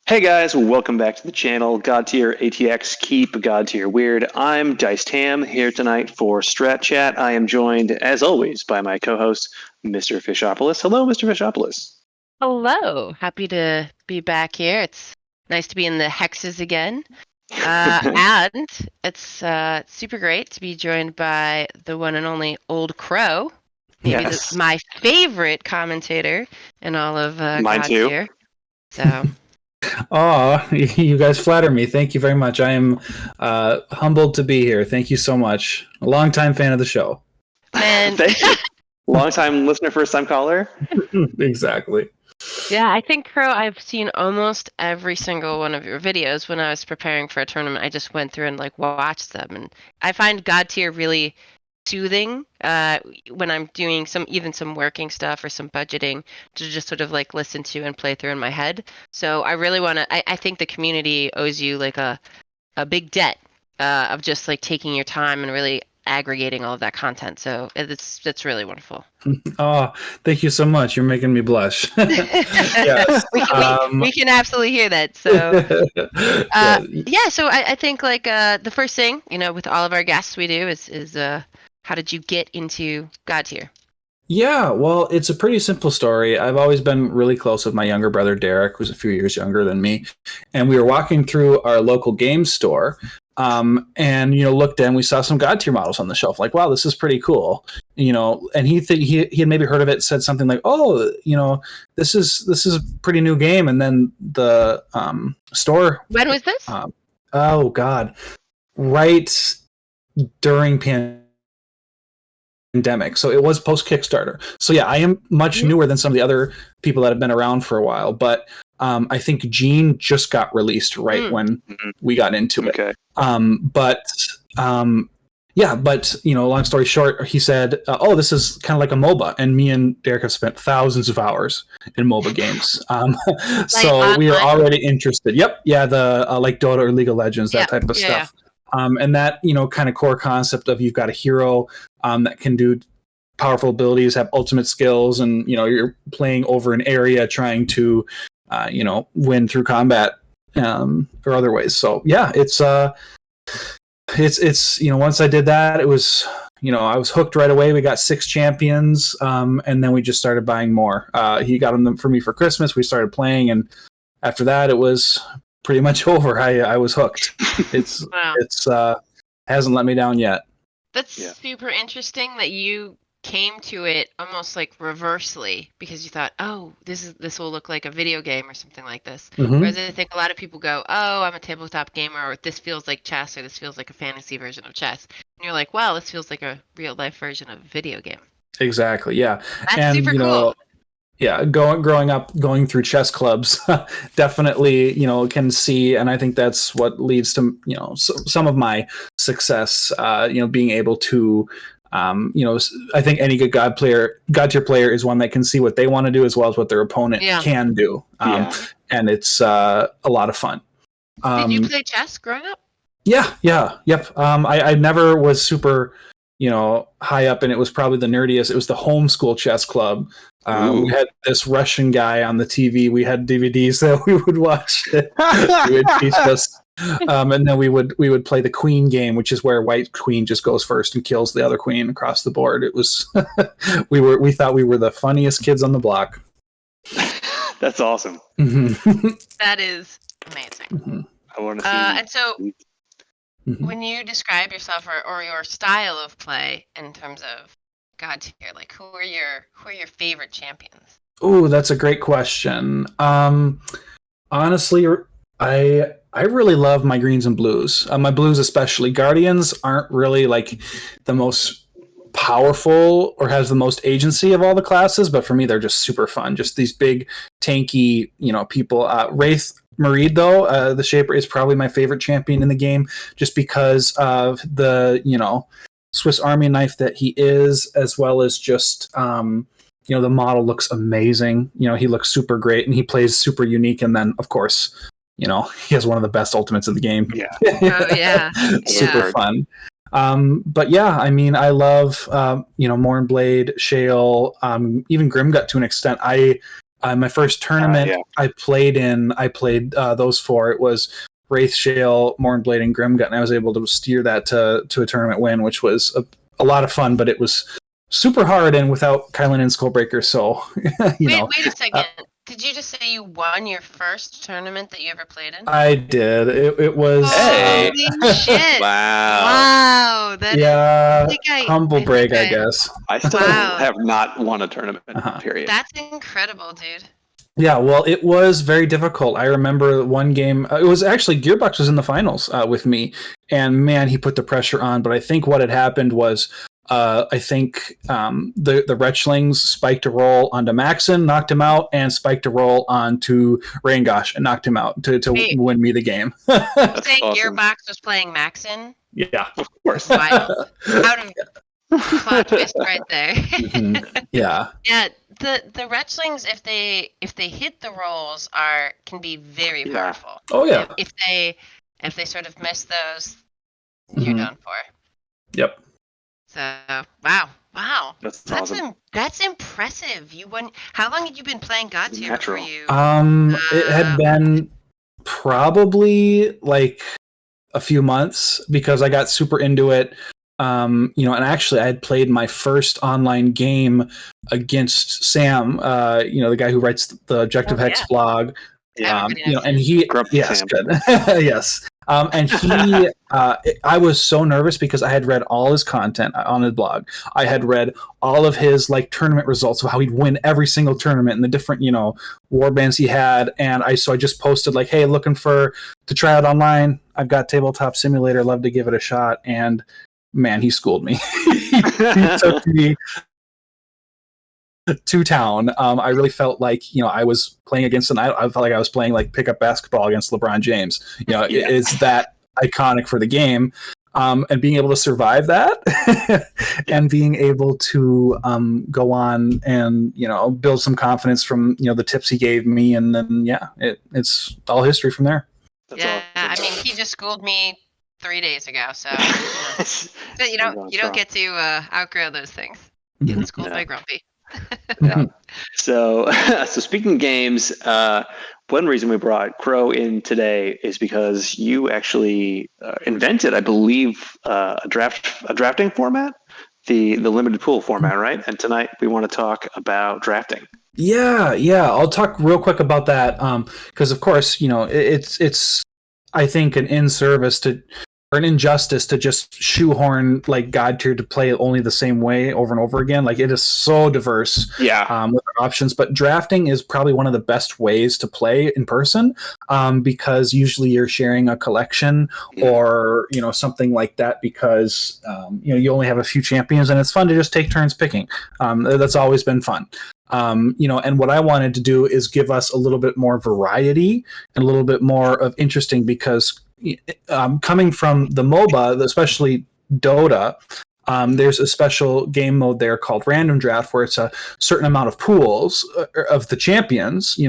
Hey guys, welcome back to the channel. Godtear ATX, keep Godtear weird. I'm Diced Ham here tonight for Strat Chat. I am joined, as always, by my co-host, MrFishopolis. Hello, MrFishopolis. Hello, happy to be back here. It's nice to be in the hexes again. And it's super great to be joined by the one and only Old Crow, maybe Yes. my favorite commentator in all of Mine too. Godtear. So, Oh, you guys flatter me. Thank you very much. I am humbled to be here. Thank you so much. A longtime fan of the show. man, Thank you. Long-time listener, first-time caller. Exactly. yeah, I think Crow, I've seen almost every single one of your videos. When I was preparing for a tournament, I just went through and watched them, and I find Godtear really soothing when I'm doing some working stuff or some budgeting to just sort of listen to and play through in my head. So I really want to. I think the community owes you a big debt of just taking your time and really aggregating all of that content. So that's really wonderful. Oh, thank you so much. You're making me blush. Yes. we can absolutely hear that. So yeah. So I think the first thing with all of our guests we do is how did you get into Godtear? Yeah, well, it's a pretty simple story. I've always been really close with my younger brother, Derek, who's a few years younger than me. And we were walking through our local game store and, looked in, we saw some Godtear models on the shelf. Like, wow, this is pretty cool. And he had maybe heard of it, said something like, oh, this is a pretty new game. And then the store. When was this? Oh, God. Right during pandemic, so it was post Kickstarter. So yeah, I am much newer than some of the other people that have been around for a while, but I think Gene just got released right when we got into it. Okay. But long story short, he said, oh, this is kind of like a MOBA, and me and Derek have spent thousands of hours in MOBA games. So we are already interested. Yep. Yeah. The like Dota or League of Legends, that type of stuff. And that, kind of core concept of you've got a hero that can do powerful abilities, have ultimate skills, and, you're playing over an area trying to, win through combat or other ways. So, yeah, it's once I did that, it was, I was hooked right away. We got 6 champions, and then we just started buying more. He got them for me for Christmas. We started playing, and after that, it was pretty much over. I was hooked. It's hasn't let me down yet. That's super interesting that you came to it almost reversely because you thought, oh, this will look like a video game or something like this. Mm-hmm. Whereas I think a lot of people go, oh, I'm a tabletop gamer, or this feels like chess, or this feels like a fantasy version of chess. And you're like, wow, this feels like a real life version of a video game. Exactly. Yeah. That's super cool. Yeah, growing up, going through chess clubs, definitely, can see, and I think that's what leads to, some of my success. Being able to, I think any good Godtear player is one that can see what they want to do as well as what their opponent can do, and it's a lot of fun. Did you play chess growing up? Yeah, yep. I never was super, high up, and it was probably the nerdiest. It was the homeschool chess club. We had this Russian guy on the TV. We had DVDs that we would watch. He would teach us, and then we would play the queen game, which is where white queen just goes first and kills the other queen across the board. It was we thought we were the funniest kids on the block. That's awesome. Mm-hmm. That is amazing. Mm-hmm. I want to see. And so, when you describe yourself or your style of play in terms of Godtear, who are your favorite champions? Oh, that's a great question. Honestly, I really love my greens and blues. My blues especially. Guardians aren't really the most powerful or has the most agency of all the classes, but for me they're just super fun. Just these big tanky, people. Wraith Mareed, though, the Shaper, is probably my favorite champion in the game, just because of the, Swiss Army knife that he is, as well as just, the model looks amazing. He looks super great, and he plays super unique. And then, of course, he has one of the best ultimates in the game. Yeah. Oh, yeah. Super fun. But yeah, I mean, I love, Mornblade, Shale, even Grimgut to an extent. I My first tournament I played those four. It was Wraith, Shale, Mournblade, and Grimgut, and I was able to steer that to a tournament win, which was a lot of fun, but it was super hard and without Kylan and Skullbreaker, so, Wait a second. Did you just say you won your first tournament that you ever played in? I did. It was... Holy shit! Wow. Humble brag, I guess. I still have not won a tournament, period. That's incredible, dude. Yeah, well, it was very difficult. I remember one game, it was actually Gearbox was in the finals with me, and man, he put the pressure on, but I think what had happened was the Retchlings spiked a roll onto Maxon, knocked him out, and spiked a roll onto Rangosh and knocked him out to win me the game. You say awesome. Gearbox was playing Maxon? Yeah, of course. Wild. Out of plot twist right there. Yeah. Yeah. The Retchlings, if they hit the rolls, can be very powerful. Oh yeah. If they sort of miss those, you're done for. Yep. So wow. That's awesome. That's impressive. You won. How long had you been playing Godtear before you? It had been probably like a few months because I got super into it. And actually I had played my first online game against Sam, the guy who writes the Objective Hex blog. And he, yes, good. Yes. And he, I was so nervous because I had read all his content on his blog. I had read all of his tournament results of how he'd win every single tournament and the different, war bands he had. And I just posted hey, looking to try out online. I've got Tabletop Simulator. Love to give it a shot. And man, he schooled me. He took me to town. I really felt like I was playing against I felt like I was playing pickup basketball against LeBron James. It's that iconic for the game, and being able to survive that, and being able to go on and build some confidence from the tips he gave me, and then it's all history from there. That's awesome. I mean, he just schooled me 3 days ago, so you don't get to outgrow those things. Getting schooled by Grumpy. So speaking of games, one reason we brought Crow in today is because you actually invented, I believe, a drafting format, the limited pool format, right? And tonight we want to talk about drafting. Yeah. I'll talk real quick about that because, of course, it's I think an an injustice to just shoehorn Godtear to play only the same way over and over again. It is so diverse with our options, but drafting is probably one of the best ways to play in person because usually you're sharing a collection or something like that because you only have a few champions and it's fun to just take turns picking. That's always been fun. And what I wanted to do is give us a little bit more variety and a little bit more of interesting because coming from the MOBA, especially Dota, there's a special game mode there called Random Draft where it's a certain amount of pools of the champions.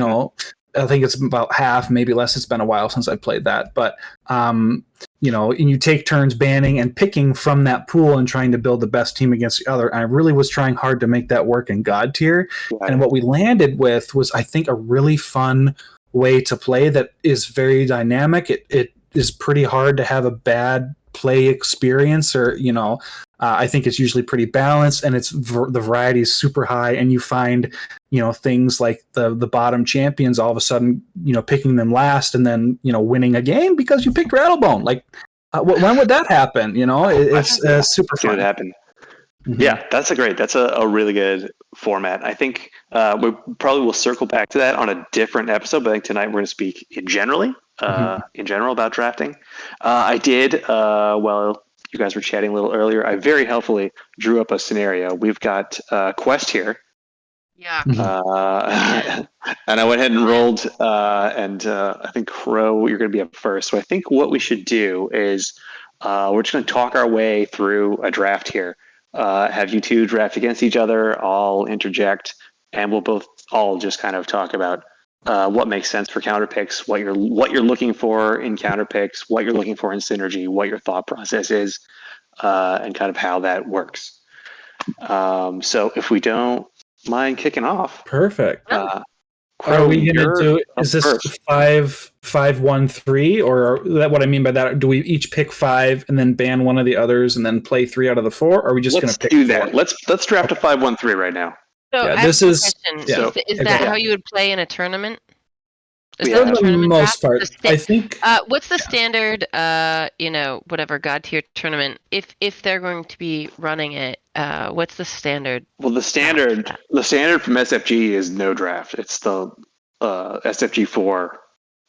I think it's about half, maybe less. It's been a while since I played that, but and you take turns banning and picking from that pool and trying to build the best team against the other. And I really was trying hard to make that work in Godtear. And what we landed with was, I think, a really fun way to play that is very dynamic. It is pretty hard to have a bad play experience, or I think it's usually pretty balanced, and it's the variety is super high, and you find things like the bottom champions all of a sudden picking them last and then winning a game because you picked Rattlebone. When would that happen? It's super fun. It happen. Mm-hmm. Yeah, that's a really good format. I think we probably will circle back to that on a different episode, but I think tonight we're going to speak in general about drafting. I did, while you guys were chatting a little earlier, I very helpfully drew up a scenario. We've got Quest here. Yeah. And I went ahead and rolled, and I think Crow, you're going to be up first. So I think what we should do is we're just going to talk our way through a draft here. Have you two draft against each other, I'll interject, and we'll all just kind of talk about what makes sense for counter picks, what you're looking for in counter picks, what you're looking for in synergy, what your thought process is, and kind of how that works. So if we don't mind kicking off. Perfect. Are we going to you're do? up Is this first. 5-1-3, or that what I mean by that? Do we each pick 5 and then ban one of the others and then play 3 out of the 4? Or are we just going Let's to pick do 4? that. Let's draft a 5-1-3 right now. So Yeah, I have this a is question. yeah. Is Go that ahead. how you would play in a tournament? Is Yeah. that For the the tournament most draft? part, I think. What's the standard? Whatever God tier tournament. If they're going to be running it, what's the standard? Well, the standard from SFG is no draft. It's the SFG4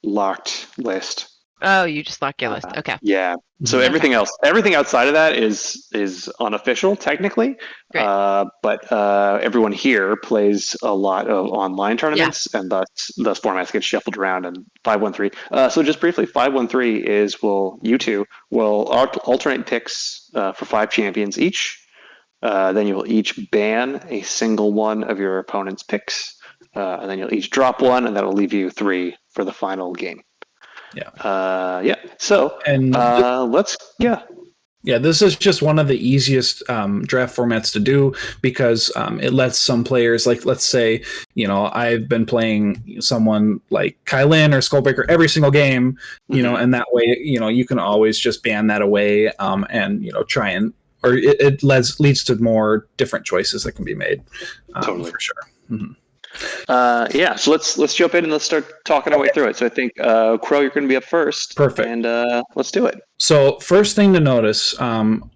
locked list. Oh, you just lock your list. Okay. Yeah. So Mhm. everything outside of that is unofficial technically. Great. But everyone here plays a lot of online tournaments, and thus formats get shuffled around. And 5-1-3. So just briefly, 5-1-3 is you two will alternate picks for 5 champions each. Then you will each ban a single one of your opponent's picks, and then you'll each drop one, and that'll leave you 3 for the final game. Yeah. So And this is just one of the easiest draft formats to do because it lets some players, like let's say, I've been playing someone like Kylin or Skullbreaker every single game, and that way, you can always just ban that away and try and, or it leads to more different choices that can be made. Totally. For sure. Mm-hmm. So let's jump in and let's start talking our way through it. So I think Crow, you're going to be up first. Perfect. And let's do it. So first thing to notice,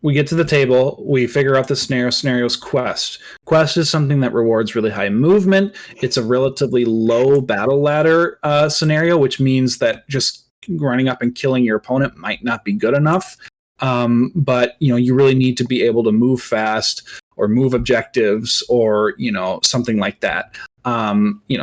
we get to the table, we figure out the scenario's quest. Quest is something that rewards really high movement. It's a relatively low battle ladder scenario, which means that just running up and killing your opponent might not be good enough. But you really need to be able to move fast or move objectives or something like that.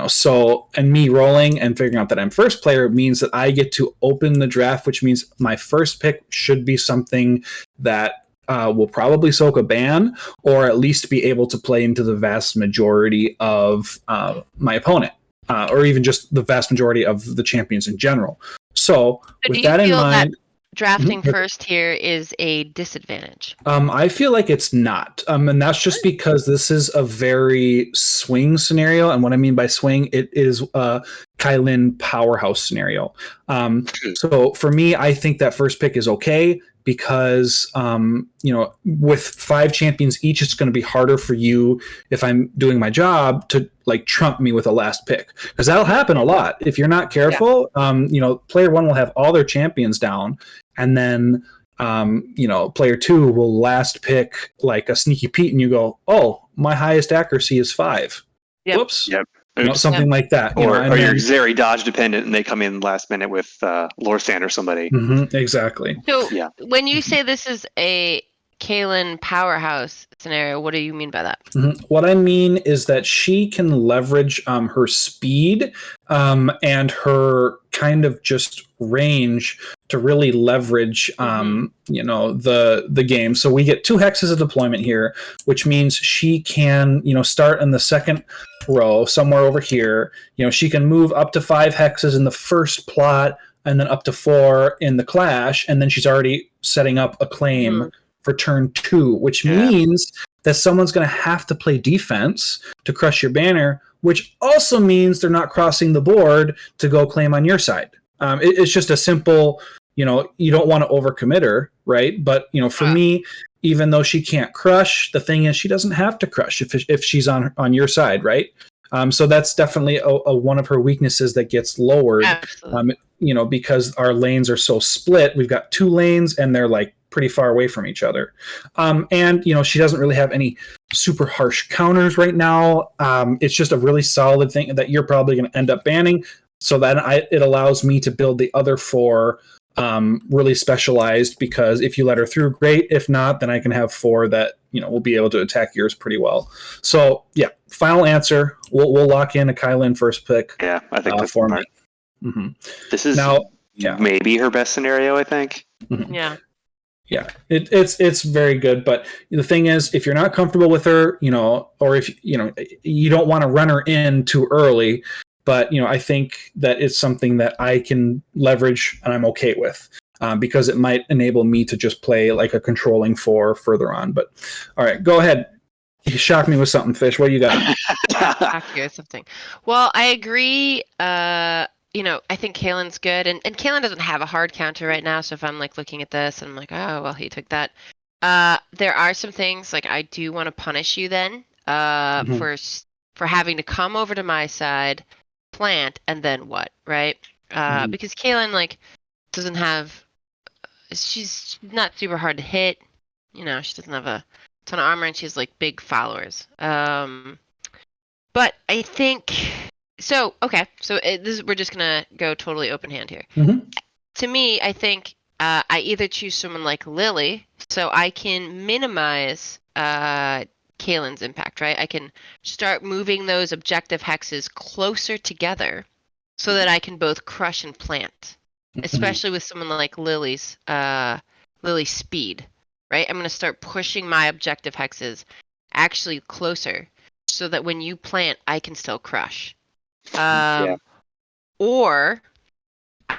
So, and me rolling and figuring out that I'm first player means that I get to open the draft, which means my first pick should be something that will probably soak a ban or at least be able to play into the vast majority of my opponent, or even just the vast majority of the champions in general. So with that in mind, drafting first here is a disadvantage. I feel like it's not. And that's just because this is a very swing scenario. And what I mean by swing, it is a Kylin powerhouse scenario. So for me, I think that first pick is okay because, with 5 champions each, it's going to be harder for you if I'm doing my job to trump me with a last pick, because that'll happen a lot. If you're not careful, player 1 will have all their champions down. And then, player 2 will last pick like a sneaky Pete, and you go, "Oh, my highest accuracy is 5." Yep. Whoops. Yep. Something like that. Or you're very dodge dependent, and they come in last minute with Lorsan or somebody. Mm-hmm, exactly. So when you say this is a Kylin powerhouse scenario, what do you mean by that? Mm-hmm. What I mean is that she can leverage her speed and her kind of just range to really leverage the game. So we get 2 hexes of deployment here, which means she can start in the second row somewhere over here. She can move up to 5 hexes in the first plot and then up to 4 in the clash, and then she's already setting up a claim for turn 2, which means that someone's going to have to play defense to crush your banner, which also means they're not crossing the board to go claim on your side. It's just a simple, you don't want to overcommit her, right? But, for me, even though she can't crush, the thing is she doesn't have to crush if she's on your side, right? So that's definitely a one of her weaknesses that gets lowered, because our lanes are so split. We've got 2 lanes and they're pretty far away from each other. And she doesn't really have any super harsh counters right now. It's just a really solid thing that you're probably going to end up banning. So that it allows me to build the other 4 really specialized, because if you let her through, great. If not, then I can have 4 that will be able to attack yours pretty well. So final answer, we'll lock in a Kylin first pick. Yeah, I think that's for smart. me. Mm-hmm. This is maybe her best scenario, I think. Mm-hmm. Yeah, it's very good, but the thing is, if you're not comfortable with her, or if you don't want to run her in too early, but I think that it's something that I can leverage and I'm okay with, because it might enable me to just play like a controlling 4 further on. But all right, go ahead. You shock me with something, Fish. What do you got? Shock you with something. Well, I agree. I think Kalen's good, and Kalen doesn't have a hard counter right now. So if I'm like looking at this, and I'm like, oh well, he took that. There are some things like I do want to punish you then. For having to come over to my side, plant, and then what, right? Because Kalen like doesn't have. She's not super hard to hit. She doesn't have a ton of armor, and she has like big followers. But I think so. Okay, so we're just gonna go totally open hand here. To me, I think I either choose someone like Lily, so I can minimize Kalen's impact, right? I can start moving those objective hexes closer together, so that I can both crush and plant, especially with someone like Lily's speed, right? I'm gonna start pushing my objective hexes actually closer, so that when you plant, I can still crush. Or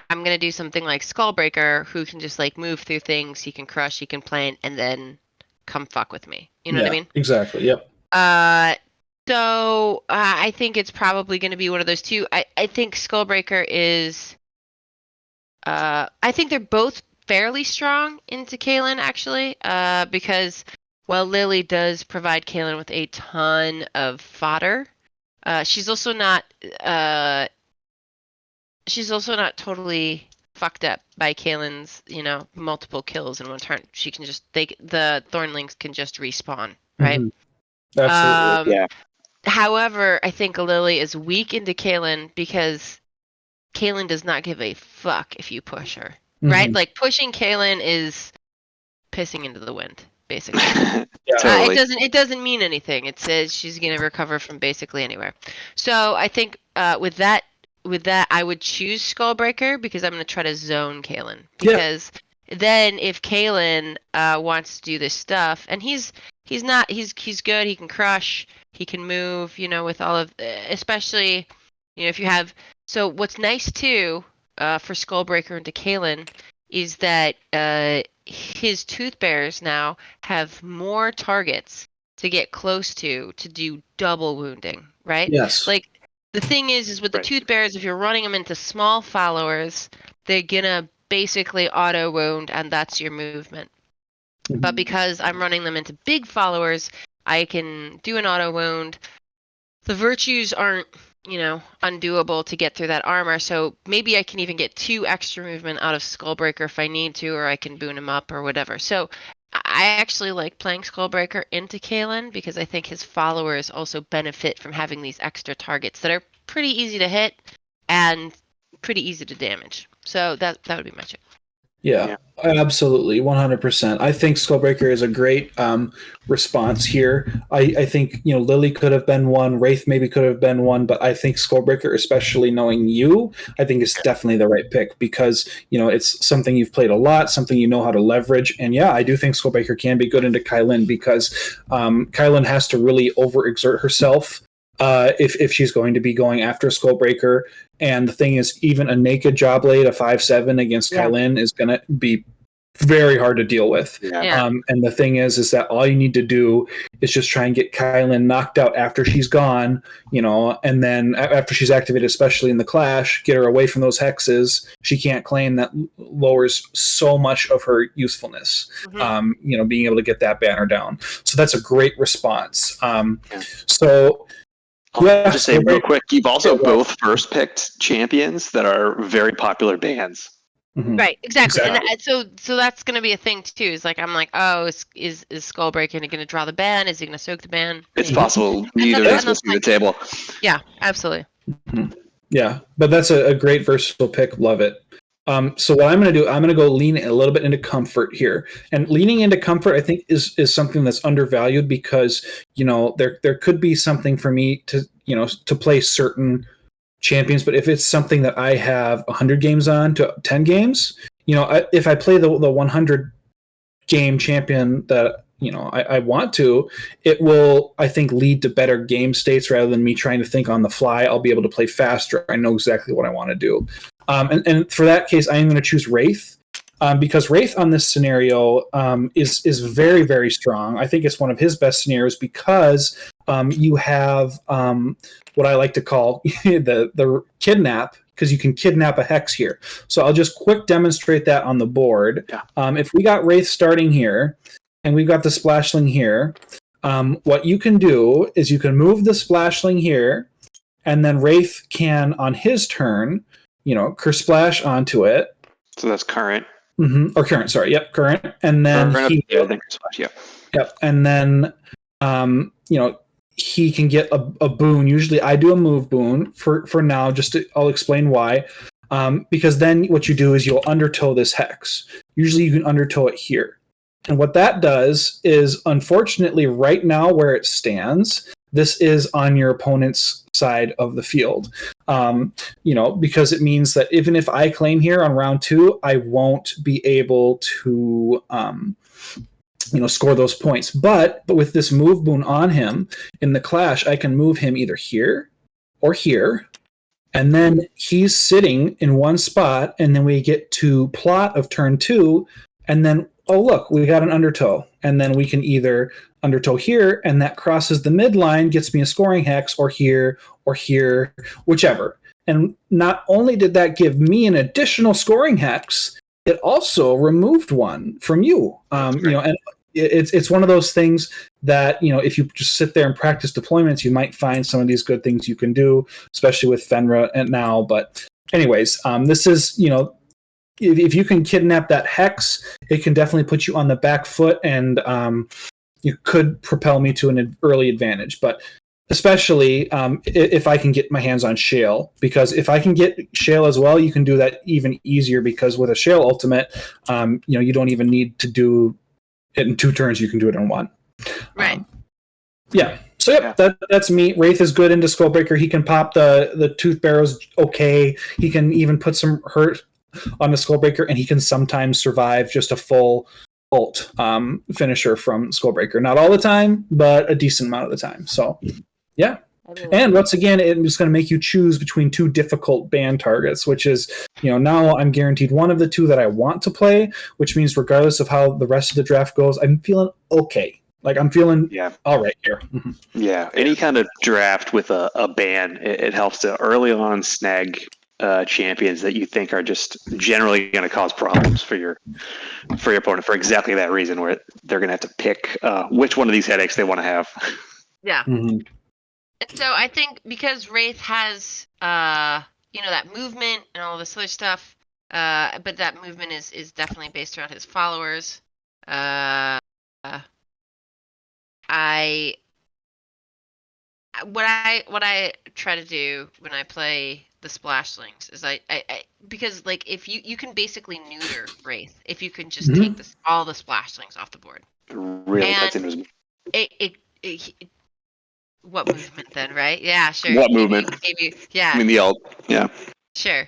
I'm going to do something like Skullbreaker, who can just like move through things. He can crush, he can plant, and then come fuck with me. You know what I mean? Exactly. Yep. So I think it's probably going to be one of those two. I think Skullbreaker is. I think they're both fairly strong into Kalen, actually, because while Lily does provide Kalen with a ton of fodder, she's also not totally fucked up by Kalen's, multiple kills in one turn. She can just the Thornlings can just respawn, right? Absolutely. Yeah. However, I think Lily is weak into Kalen because Kalen does not give a fuck if you push her, right? Like pushing Kalen is pissing into the wind, basically. Totally. It doesn't mean anything. It says she's gonna recover from basically anywhere. So I think with that I would choose Skullbreaker because I'm gonna try to zone Kalen. Because then if Kalen wants to do this stuff, and he's good, he can crush, he can move, with all of, especially, if you have. So what's nice too for Skullbreaker into Kalen is that his tooth bearers now have more targets to get close to do double wounding, right? Yes. Like the thing is with the tooth bearers, if you're running them into small followers, they're gonna basically auto wound, and that's your movement. But because I'm running them into big followers, I can do an auto wound. The virtues aren't, undoable to get through that armor, so maybe I can even get 2 extra movement out of Skullbreaker if I need to, or I can boon him up or whatever. So I actually like playing Skullbreaker into Kalen because I think his followers also benefit from having these extra targets that are pretty easy to hit and pretty easy to damage. So that would be my choice. Yeah, absolutely, 100%. I think Skullbreaker is a great response here. I think Lily could have been one, Wraith maybe could have been one, but I think Skullbreaker, especially knowing you, I think is definitely the right pick because it's something you've played a lot, something you know how to leverage, and I do think Skullbreaker can be good into Kylin because Kylin has to really overexert herself if she's going to be going after Skullbreaker. And the thing is, even a naked Jawblade, a 5/7 against Kylin is going to be very hard to deal with. And the thing is that all you need to do is just try and get Kylin knocked out after she's gone, and then after she's activated, especially in the Clash, get her away from those hexes. She can't claim. That lowers so much of her usefulness, being able to get that banner down. So that's a great response. So... I'll just say real quick, you've also both first picked champions that are very popular bans. Right, exactly. And so that's going to be a thing too. Is like I'm like, oh, is Skullbreaker going to draw the ban? Is he going to soak the ban? It's possible neither is supposed to be the table. Yeah, absolutely. Yeah, but that's a great versatile pick. Love it. So what I'm going to do, I'm going to go lean a little bit into comfort here. And leaning into comfort, I think, is something that's undervalued because, there could be something for me to play certain champions. But if it's something that I have 100 games on to 10 games, if I play the 100 game champion that, I want to, it will, I think, lead to better game states rather than me trying to think on the fly. I'll be able to play faster. I know exactly what I want to do. And for that case, I am going to choose Wraith. because Wraith on this scenario is very, very strong. I think it's one of his best scenarios because you have what I like to call the kidnap, because you can kidnap a hex here. So I'll just quick demonstrate that on the board. Yeah. If we got Wraith starting here, and we've got the Splashling here, what you can do is you can move the Splashling here, and then Wraith can, on his turn, Kersplash onto it. So that's current. Or current, sorry. Yep, current. And then Yep. And then he can get a boon. Usually I do a move boon for now, I'll explain why. Because then what you do is you'll undertow this hex. Usually you can undertow it here. And what that does is, unfortunately, right now where it stands, this is on your opponent's side of the field. Because it means that even if I claim here on round 2, I won't be able to score those points. But with this move boon on him in the clash, I can move him either here or here. And then he's sitting in one spot, and then we get to plot of turn 2, and then, oh, look, we got an undertow. And then we can either undertow here, and that crosses the midline, gets me a scoring hex, or here, whichever. And not only did that give me an additional scoring hex, it also removed one from you. And it's one of those things that, if you just sit there and practice deployments, you might find some of these good things you can do, especially with Fenra and now. But anyways, this is, if you can kidnap that hex, it can definitely put you on the back foot, and you could propel me to an early advantage. But especially if I can get my hands on Shale, because if I can get Shale as well, you can do that even easier, because with a Shale ultimate, you don't even need to do it in 2 turns. You can do it in 1. Right. So that's me. Wraith is good into Skullbreaker. He can pop the Tooth Barrows okay. He can even put some hurt on the Skullbreaker, and he can sometimes survive just a full ult finisher from Skullbreaker. Not all the time, but a decent amount of the time. So, yeah. And once again, it's going to make you choose between 2 difficult ban targets, which is, now I'm guaranteed one of the 2 that I want to play, which means regardless of how the rest of the draft goes, I'm feeling okay. Like, I'm feeling all right here. Mm-hmm. Yeah, any kind of draft with a ban, it helps to early on snag champions that you think are just generally going to cause problems for your opponent for exactly that reason, where they're going to have to pick which one of these headaches they want to have. Yeah. Mm-hmm. And so I think because Wraith has that movement and all this other stuff, but that movement is definitely based around his followers. What I try to do when I play the Splashlings is I because like if you can basically neuter Wraith if you can just take all the Splashlings off the board. Really cuts into his... What movement then, right? Yeah, sure. What movement? Yeah. I mean the ult. Yeah. Sure.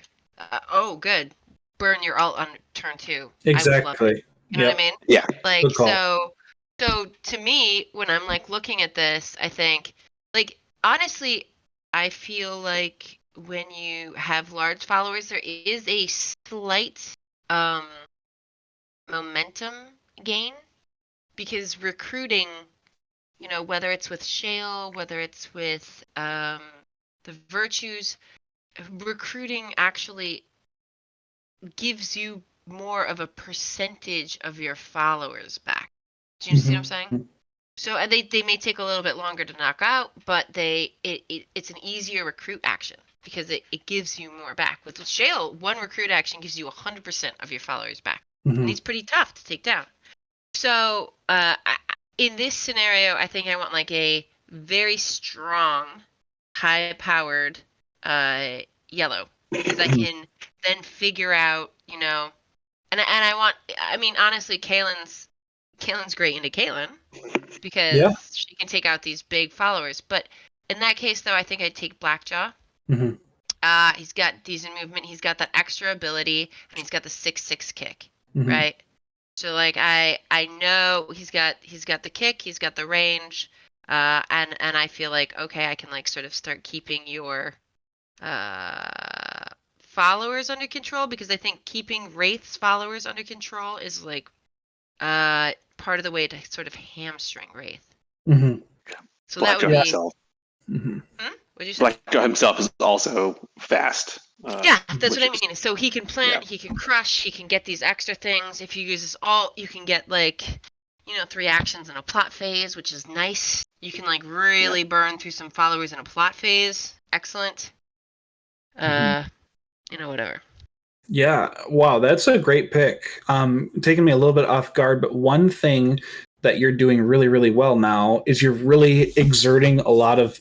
Good. Burn your ult on turn 2. Exactly. You know what I mean? Yeah. Like so to me, when I'm like looking at this, I think like honestly, I feel like when you have large followers, there is a slight momentum gain, because recruiting, whether it's with Shale, whether it's with the Virtues, recruiting actually gives you more of a percentage of your followers back. Do you see what I'm saying? So they may take a little bit longer to knock out, but it's an easier recruit action because it gives you more back. With Shale, one recruit action gives you 100% of your followers back. And he's pretty tough to take down. So in this scenario, I think I want like a very strong, high-powered yellow, because I can then figure out, and I want. I mean, honestly, Kalen's great into Kalen because she can take out these big followers. But in that case, though, I think I'd take Blackjaw. He's got decent movement. He's got that extra ability, and he's got the 6/6 kick, right? So like I know he's got the kick, he's got the range, and I feel like okay, I can like sort of start keeping your followers under control, because I think keeping Wraith's followers under control is like part of the way to sort of hamstring Wraith. Mm-hmm. So that would Blackjaw be. himself. Mm-hmm. What'd you say? Blackjaw himself is also fast. Yeah, that's what I which mean. So he can plant, he can crush, he can get these extra things. If you use this all, you can get like, 3 actions in a plot phase, which is nice. You can like really burn through some followers in a plot phase. Excellent. Whatever. Yeah, wow, that's a great pick. Taking me a little bit off guard, but one thing that you're doing really, really well now is you're really exerting a lot of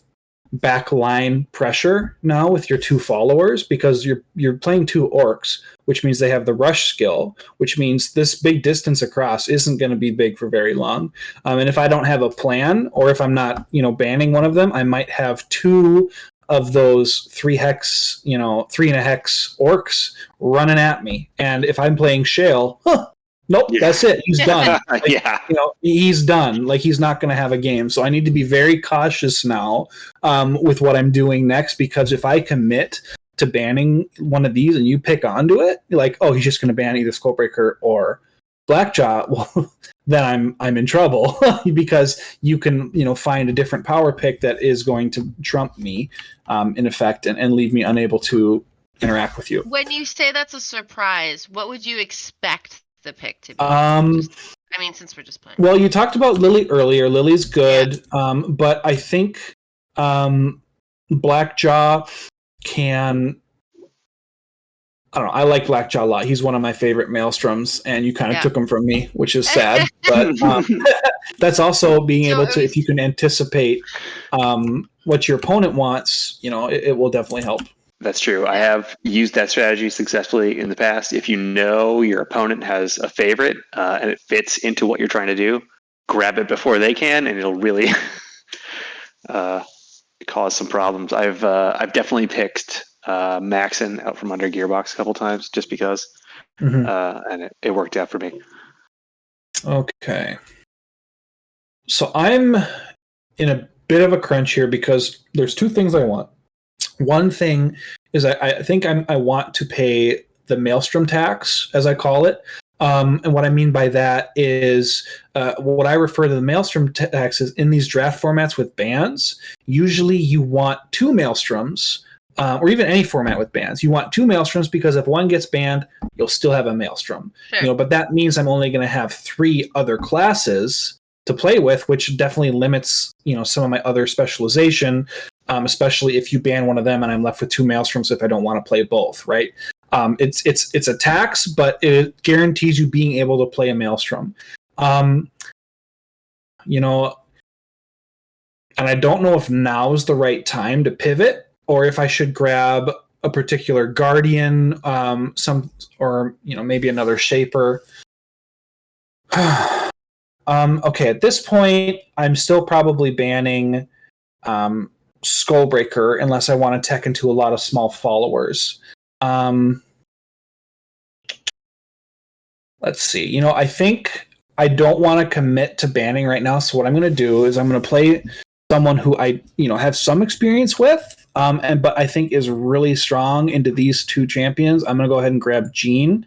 backline pressure now with your 2 followers, because you're playing 2 orcs, which means they have the rush skill, which means this big distance across isn't going to be big for very long. And if I don't have a plan, or if I'm not, banning one of them, I might have 2 of those 3 hex, 3 and a hex orcs running at me. And if I'm playing Shale, nope, that's it. He's done. He's done. Like, he's not going to have a game. So I need to be very cautious now with what I'm doing next, because if I commit to banning one of these and you pick onto it, you're like, oh, he's just going to ban either Skullbreaker or Blackjaw. Well, then I'm in trouble because you can find a different power pick that is going to trump me in effect and leave me unable to interact with you. When you say that's a surprise, what would you expect the pick to be? Since we're just playing. Well, you talked about Lily earlier. Lily's good, but I think Blackjaw can. I don't know. I like Blackjaw a lot. He's one of my favorite Maelstroms, and you kind of took him from me, which is sad. But that's also being able to, if you can anticipate what your opponent wants, it will definitely help. That's true. I have used that strategy successfully in the past. If you know your opponent has a favorite and it fits into what you're trying to do, grab it before they can, and it'll really cause some problems. I've definitely picked Maxon out from under Gearbox a couple times just because, and it worked out for me. Okay. So I'm in a bit of a crunch here because there's 2 things I want. One thing is I think I want to pay the Maelstrom tax, as I call it. And what I mean by that is what I refer to the Maelstrom tax is in these draft formats with bans. Usually you want 2 Maelstroms, or even any format with bans. You want 2 Maelstroms because if one gets banned, you'll still have a Maelstrom. Sure. But that means I'm only going to have 3 other classes to play with, which definitely limits some of my other specialization. Especially if you ban one of them and I'm left with 2 Maelstroms if I don't want to play both, right? It's a tax, but it guarantees you being able to play a Maelstrom. And I don't know if now is the right time to pivot or if I should grab a particular Guardian, maybe another Shaper. Okay, at this point, I'm still probably banning Skullbreaker unless I want to tech into a lot of small followers. Let's see. I think I don't want to commit to banning right now. So what I'm going to do is I'm going to play someone who I have some experience with, but I think is really strong into these 2 champions. I'm going to go ahead and grab Jean.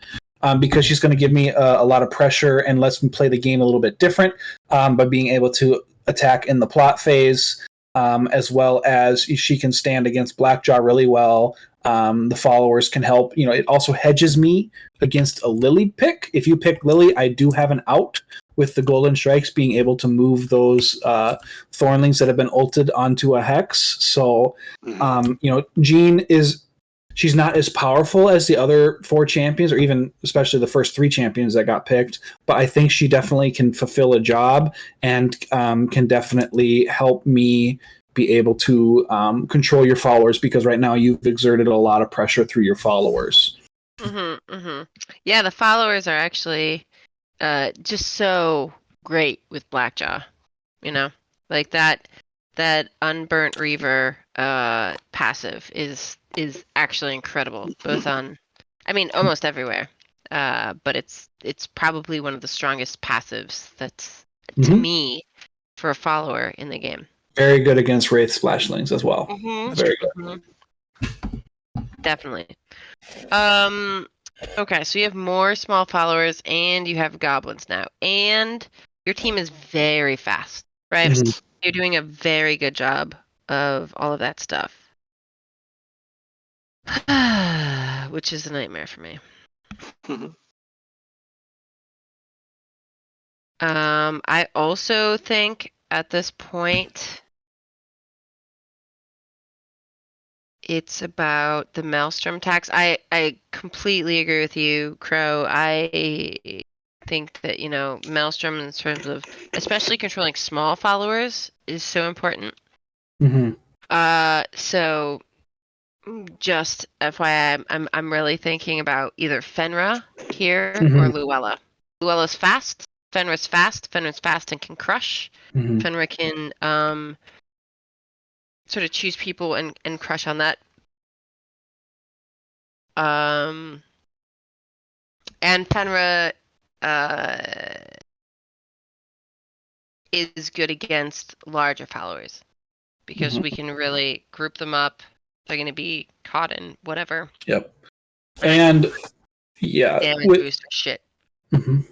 Because she's going to give me a lot of pressure and lets me play the game a little bit different by being able to attack in the plot phase. As well as she can stand against Blackjaw really well. The followers can help. It also hedges me against a Lily pick. If you pick Lily, I do have an out with the Golden Strikes being able to move those Thornlings that have been ulted onto a Hex. So, Jean she's not as powerful as the other 4 champions, or even especially the first 3 champions that got picked. But I think she definitely can fulfill a job and can definitely help me be able to control your followers, because right now you've exerted a lot of pressure through your followers. Yeah, the followers are actually just so great with Blackjaw. Like that Unburnt Reaver passive is actually incredible, both on almost everywhere, but it's probably one of the strongest passives that's to me for a follower in the game. Very good against Wraith Splashlings as well. Very good. Definitely. Okay, so you have more small followers, and you have goblins now, and your team is very fast, right? Mhm. You're doing a very good job of all of that stuff, which is a nightmare for me. I also think at this point it's about the Maelstrom tax. I completely agree with you, Crow. I think that, Maelstrom in terms of especially controlling small followers is so important. Mm-hmm. So just FYI, I'm really thinking about either Fenra here or Luella. Luella's fast. Fenra's fast. Fenra's fast and can crush. Mm-hmm. Fenra can sort of choose people and crush on that. And Fenra is good against larger followers because we can really group them up. They're going to be caught in whatever. Yep. And yeah, damage booster shit.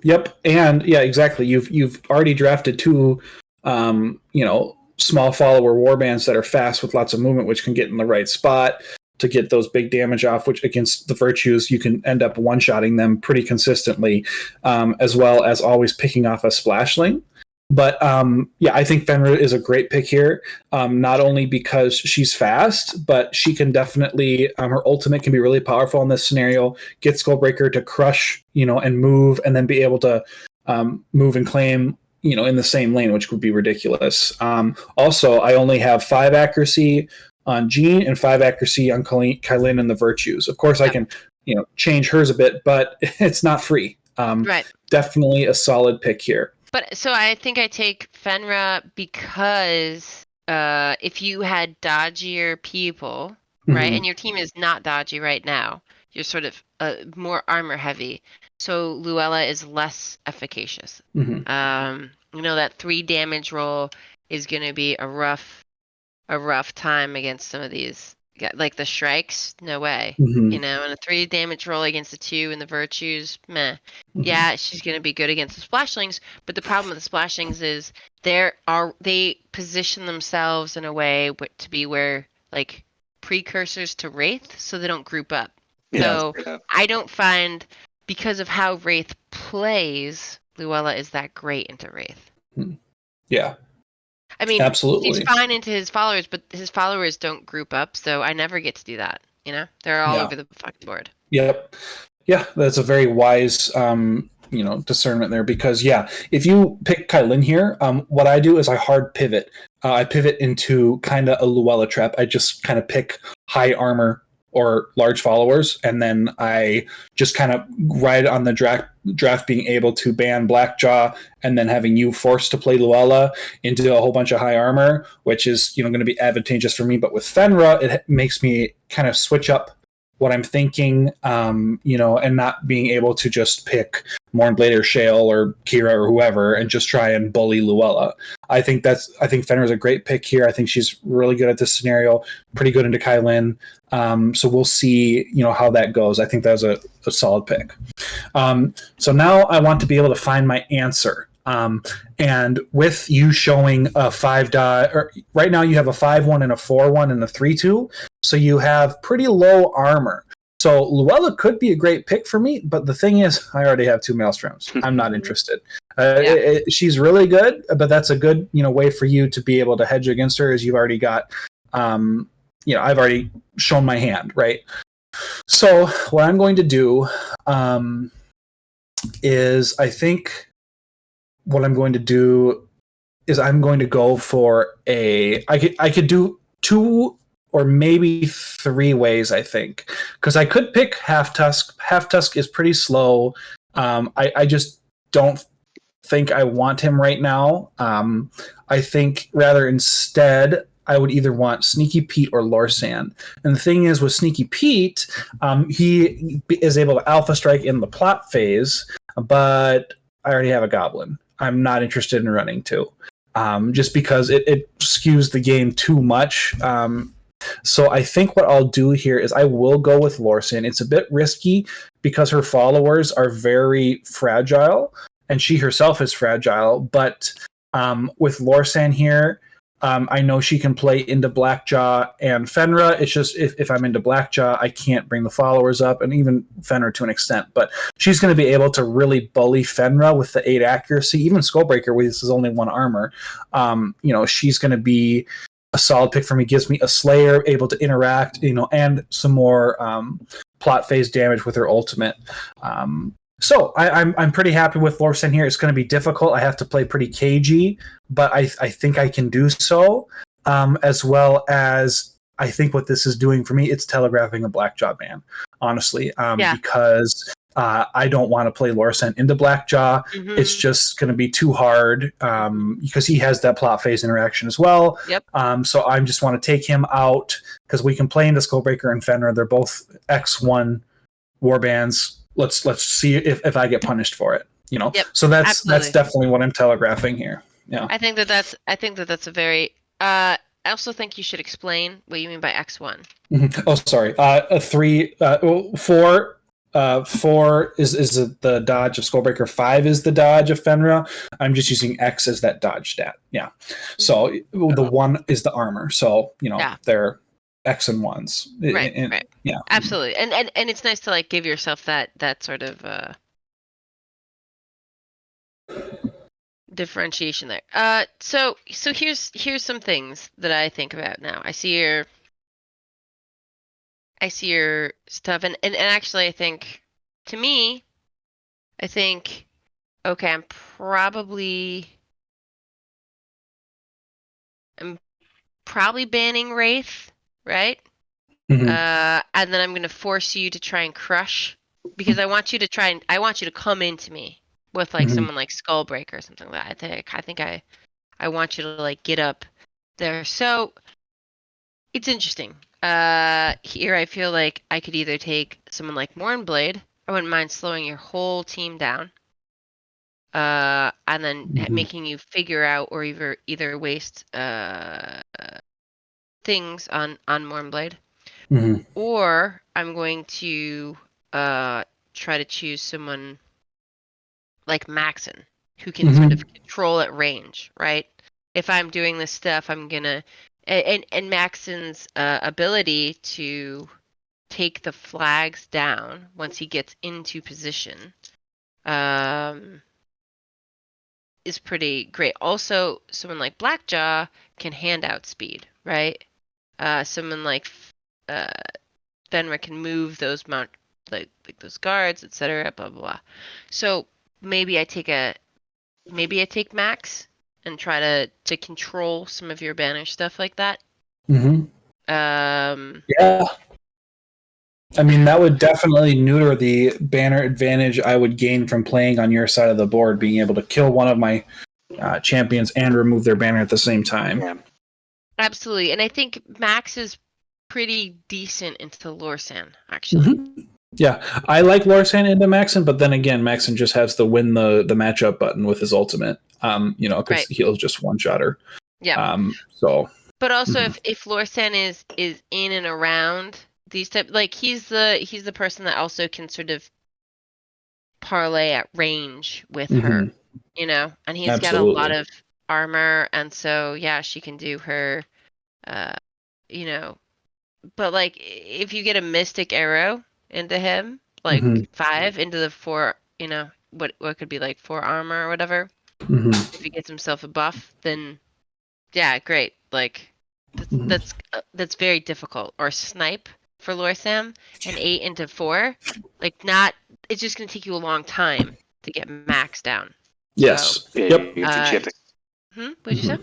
Yep. And yeah, exactly. You've already drafted two, small follower warbands that are fast with lots of movement, which can get in the right spot to get those big damage off, which against the virtues, you can end up one-shotting them pretty consistently, as well as always picking off a splashling. But yeah, I think Fenrir is a great pick here, not only because she's fast, but she can definitely, her ultimate can be really powerful in this scenario, get Skullbreaker to crush, and move, and then be able to move and claim, in the same lane, which would be ridiculous. Also, I only have 5 accuracy on Jean and 5 accuracy on Kylin and the virtues. Of course, I can, change hers a bit, but it's not free. Right. Definitely a solid pick here. But so I think I take Fenra because if you had dodgier people, right, and your team is not dodgy right now, you're sort of more armor heavy. So Luella is less efficacious. That 3 damage roll is going to be a rough time against some of these. Like the Shrikes, no way. And a 3 damage roll against the 2 and the virtues, meh. Yeah, she's gonna be good against the splashlings, but the problem with the splashlings is they position themselves in a way to be where like precursors to Wraith, so they don't group up. Yeah, so I don't find, because of how Wraith plays, Luella is that great into Wraith. Yeah. I mean, absolutely. He's fine into his followers, but his followers don't group up, so I never get to do that. They're all over the fucking board. Yep. Yeah, that's a very wise, discernment there, because if you pick Kylin here, what I do is I hard pivot. I pivot into kind of a Luella trap. I just kind of pick high armor or large followers, and then I just kind of ride on the draft being able to ban Blackjaw, and then having you forced to play Luella into a whole bunch of high armor, which is going to be advantageous for me. But with Fenra, it makes me kind of switch up what I'm thinking, and not being able to just pick Mournblade or Shale or Kira or whoever and just try and bully Luella. I think Fenrir is a great pick here. I think she's really good at this scenario, pretty good into Kylin. So we'll see, how that goes. I think that was a solid pick. So now I want to be able to find my answer. And with you showing a 5-die, or right now you have a 5-1 and a 4-1 and a 3-2, so you have pretty low armor. So Luella could be a great pick for me, but the thing is, I already have 2 Maelstroms. I'm not interested. She's really good, but that's a good way for you to be able to hedge against her, as you've already got. I've already shown my hand, right? So what I'm going to do is, I think what I'm going to do is I'm going to go for I could do 2 or maybe 3 ways, I think, because I could pick Halftusk. Halftusk is pretty slow. I just don't think I want him right now. I think rather instead I would either want Sneaky Pete or Lorsan. And the thing is, with Sneaky Pete, he is able to Alpha Strike in the plot phase, but I already have a Goblin. I'm not interested in running 2, just because it skews the game too much. So I think what I'll do here is I will go with Lorsan. It's a bit risky because her followers are very fragile, and she herself is fragile. But with Lorsan here, I know she can play into Blackjaw and Fenra. It's just if I'm into Blackjaw, I can't bring the followers up, and even Fenra to an extent. But she's going to be able to really bully Fenra with the 8 accuracy. Even Skullbreaker, with this is only 1 armor. She's going to be a solid pick for me. Gives me a Slayer, able to interact, and some more plot phase damage with her ultimate. So I'm pretty happy with Lorsan here. It's going to be difficult. I have to play pretty cagey, but I think I can do so. As well as I think what this is doing for me, it's telegraphing a Blackjaw ban, honestly, because I don't want to play Lorsan into Blackjaw. Mhm. It's just going to be too hard because he has that plot phase interaction as well. Yep. So I just want to take him out because we can play into Skullbreaker and Fenrir. They're both X1 warbands. Let's see if I get punished for it. Yep, so that's absolutely. definitely what I'm telegraphing here. Yeah. I think that's a very. I also think you should explain what you mean by X1. Mm-hmm. Oh, sorry. 4. 4 is the dodge of Skullbreaker. 5 is the dodge of Fenra. I'm just using X as that dodge stat. Yeah. So the 1 is the armor. So they're X and 1s. Right. Yeah. Absolutely. And it's nice to give yourself that sort of differentiation there. So here's some things that I think about now. I see your stuff, and actually I think, to me, okay, I'm probably banning Wraith, right? Mm-hmm. And then I'm gonna force you to try and crush, because I want you to come into me with someone like Skullbreaker or something like that. I think I want you to get up there. So it's interesting. Here I feel like I could either take someone like Mournblade. I wouldn't mind slowing your whole team down. And then making you figure out or either waste things on Mournblade. Mm-hmm. Or I'm going to try to choose someone like Maxon, who can sort of control at range, right? If I'm doing this stuff, I'm gonna and Maxon's ability to take the flags down once he gets into position is pretty great. Also, someone like Blackjaw can hand out speed, right? Someone like Fenrir can move those those guards, etc. Blah blah blah. So maybe I take Max and try to control some of your banish stuff like that. Mm-hmm. Yeah. I mean, that would definitely neuter the banner advantage I would gain from playing on your side of the board, being able to kill one of my champions and remove their banner at the same time. Yeah. Absolutely. And I think Max is pretty decent into Lorsan, actually. Mm-hmm. Yeah, I like Lorsan into Maxon, but then again, Maxon just has to win the matchup button with his ultimate, because he'll just one-shot her. Yeah. So. But also, if Lorsan is in and around these type, he's the person that also can sort of parlay at range with her, and he's got a lot of armor, and so she can do her, But if you get a mystic arrow into him, 5 into the 4, what could be 4 armor or whatever. If he gets himself a buff, then great. That's very difficult. Or snipe for Lorsam, and 8 into 4, it's just gonna take you a long time to get Max down. Yes. So, yep. What'd you say?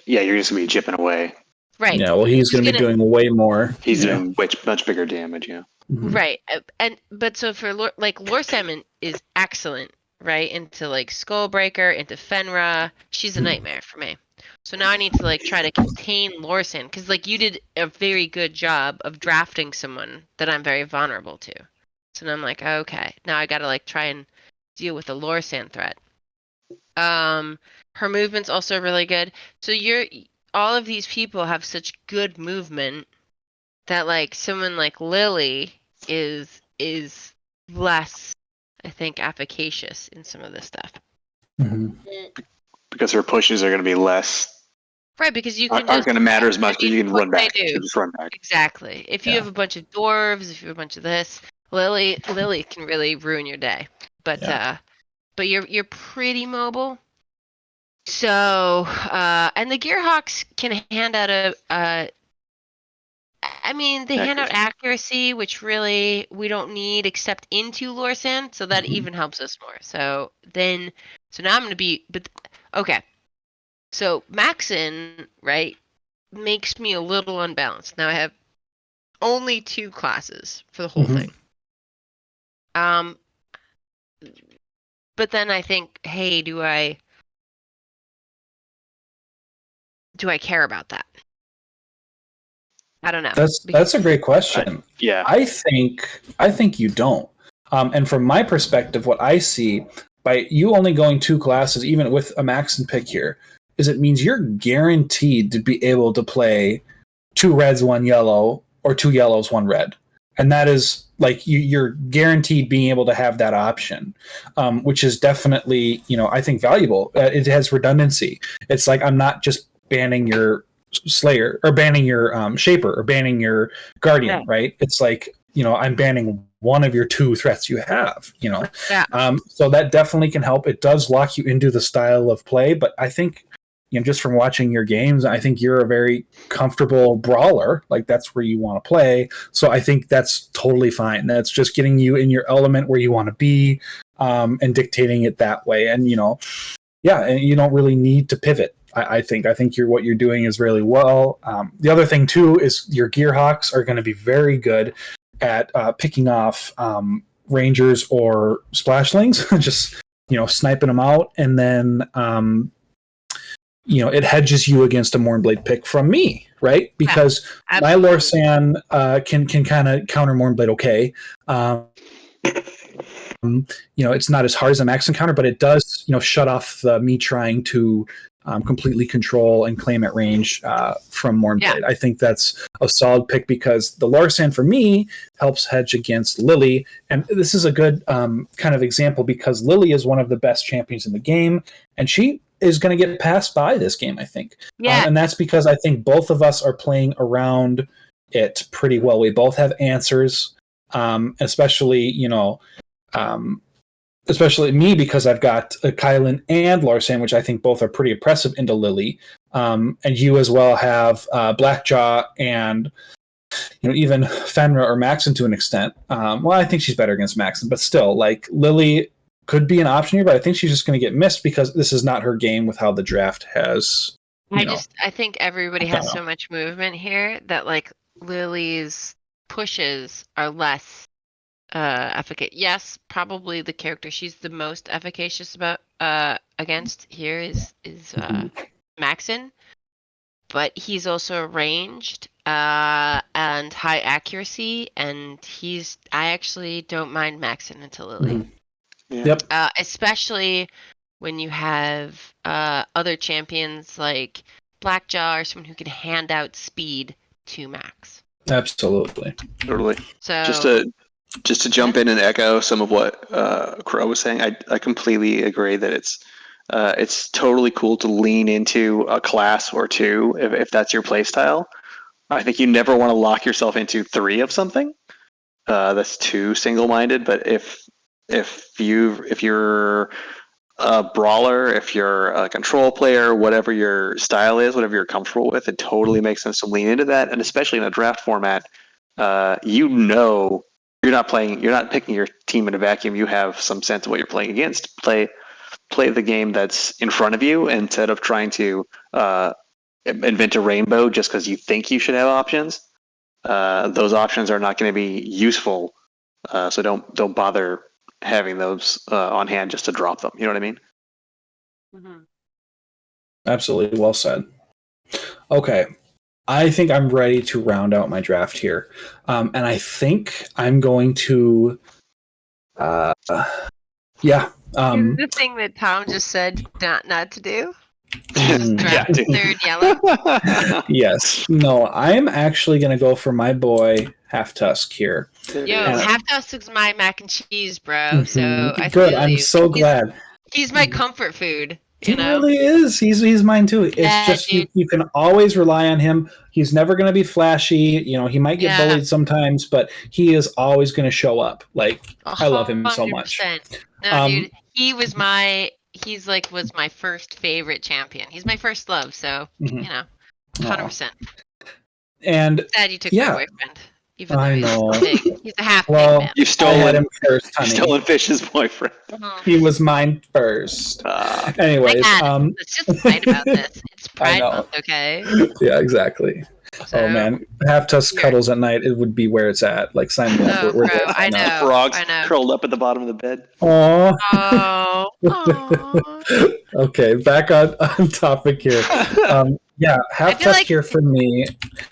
Yeah, you're just gonna be chipping away. Right. Yeah. Well, he's gonna be doing way more. He's doing much bigger damage. Yeah. Right. But so for Lorsam is excellent, right? Into Skullbreaker, into Fenra. She's a nightmare for me. So now I need to try to contain Lorsan, because you did a very good job of drafting someone that I'm very vulnerable to. So now I'm okay, now I gotta try and deal with the Lorsan threat. Her movement's also really good. So all of these people have such good movement that like someone like Lily is less, I think, efficacious in some of this stuff. Mm-hmm. Because her pushes are going to be less. Right, because you can Aren't just going to matter as much because you can what run back. they You do. can just run back. Exactly. If you Yeah. have a bunch of dwarves, if you have a bunch of this, Lily can really ruin your day. But but you're pretty mobile. So and the Gearhawks can hand out they hand out accuracy, which really we don't need except into Lorsan, so that even helps us more. So now I'm gonna be okay. So Maxon, right, makes me a little unbalanced. Now I have only 2 classes for the whole thing. But then I think, hey, do I care about that? I don't know. That's a great question. Yeah. I think you don't. And from my perspective, what I see by you only going 2 classes, even with a Maxon pick here, is it means you're guaranteed to be able to play 2 reds, 1 yellow, or 2 yellows, 1 red. And that is like you're guaranteed being able to have that option, which is definitely, I think valuable. It has redundancy. It's like I'm not just banning your Slayer or banning your Shaper or banning your Guardian, right? It's like, I'm banning one of your 2 threats you have, Yeah. So that definitely can help. It does lock you into the style of play, but I think, just from watching your games, I think you're a very comfortable brawler. Like that's where you want to play. So I think that's totally fine. That's just getting you in your element where you want to be, and dictating it that way. And, and you don't really need to pivot. I think what you're doing is really well. The other thing too is your Gearhawks are going to be very good at picking off Rangers or Splashlings, just sniping them out, and then it hedges you against a Mournblade pick from me, right? Because my Lorsan can kind of counter Mournblade okay. It's not as hard as a Maxon counter, but it does, shut off me trying to completely control and claim at range from Mournblade. I think that's a solid pick because the Lorsan for me helps hedge against Lily. And this is a good kind of example because Lily is one of the best champions in the game, and she is going to get passed by this game, I think. And that's because I think both of us are playing around it pretty well. We both have answers, especially me because I've got Kylan and Lorsan, which I think both are pretty oppressive into Lily. And you as well have Blackjaw and even Fenra or Maxon to an extent. Well, I think she's better against Maxon, but still, like Lily could be an option here, but I think she's just going to get missed because this is not her game with how the draft has. I think everybody has so much movement here that like Lily's pushes are less efficacious. Yes, probably the character she's the most efficacious about against here is Maxon, but he's also ranged and high accuracy, and I actually don't mind Maxon into Lily. Mm-hmm. Yep. Especially when you have other champions like Blackjaw or someone who can hand out speed to Max. Absolutely. Totally. So just to jump in and echo some of what Crow was saying, I completely agree that it's totally cool to lean into a class or 2 if that's your play style. I think you never want to lock yourself into 3 of something. That's too single-minded. But if you're a brawler, if you're a control player, whatever your style is, whatever you're comfortable with, it totally makes sense to lean into that. And especially in a draft format, you're not picking your team in a vacuum. You have some sense of what you're playing against. Play the game that's in front of you instead of trying to invent a rainbow just because you think you should have options. Those options are not going to be useful, so don't bother having those on hand just to drop them. You know what I mean? Mm-hmm. Absolutely. Well said. Okay. I think I'm ready to round out my draft here. And I think I'm going to the thing that Tom just said not to do. Yeah, dude. Third yellow. Yes. No, I'm actually going to go for my boy Halftusk here. Yo, And- Halftusk is my mac and cheese, bro. So I Good. feel I'm you. so glad. He's my comfort food. He You know? really is. He's mine too. It's Yeah, just dude. you can always rely on him. He's never going to be flashy. You know, he might get Yeah. bullied sometimes, but he is always going to show up. Like, I love him so much. 100%. No, dude, he was my first favorite champion. He's my first love, so Mhm. you know, Aw. 100%. And Sad you took yeah. my boyfriend. Even though I he's know. a pig. He's a half Well, pig man. You've I had stolen, him first, you've honey. stolen Fish's boyfriend. He was mine first. Anyways, My God, let's just fight about this. It's Pride know. Month, okay? yeah, exactly. So, Oh man, Halftusk here. cuddles at night. It would be where it's at. Like, sign me up. Oh, We're bro, there I right now. know. Frogs I know. curled up at the bottom of the bed. Aw. Oh, aw. Okay, back on topic here. Yeah, Halftusk like- here for me.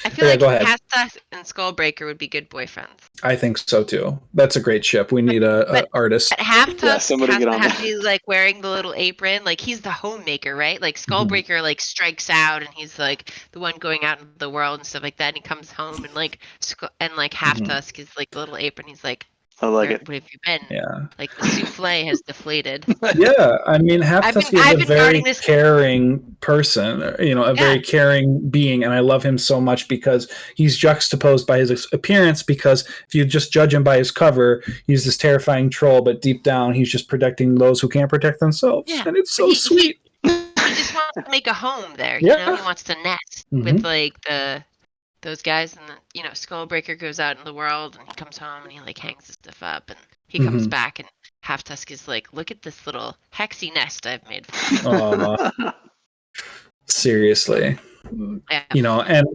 I feel Yeah, like go ahead. Halftusk and Skullbreaker would be good boyfriends. I think so too. That's a great ship. We need a but- artist. But Halftusk somebody has get to on have that. to be like wearing the little apron. Like he's the homemaker, right? Like Skullbreaker like strikes out and he's like the one going out into the world and stuff like that. And he comes home and like Halftusk is like the little apron. He's like, I like where it. have you been? Yeah. Like the souffle has deflated. Yeah, I mean, Halftusk I've is a been very guarding this- caring person, you know, a very caring being, and I love him so much because he's juxtaposed by his appearance, because if you just judge him by his cover, he's this terrifying troll, but deep down, he's just protecting those who can't protect themselves, Yeah. and it's so He- sweet. He just wants to make a home there. Yeah. You know, he wants to nest Mhm. with like those guys, and Skullbreaker goes out in the world and he comes home and he like hangs his stuff up and he comes Mhm. back and Halftusk is like, look at this little hexy nest I've made for you. Aw, seriously. Yeah. You know, and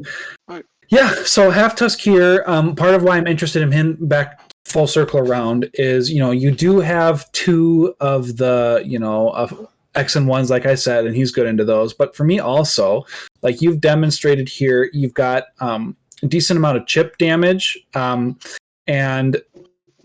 Right. yeah, so Halftusk here, part of why I'm interested in him back full circle around is, you know, you do have two of the, you know, of X and ones, like I said, and he's good into those. But for me also, like you've demonstrated here, you've got a decent amount of chip damage. And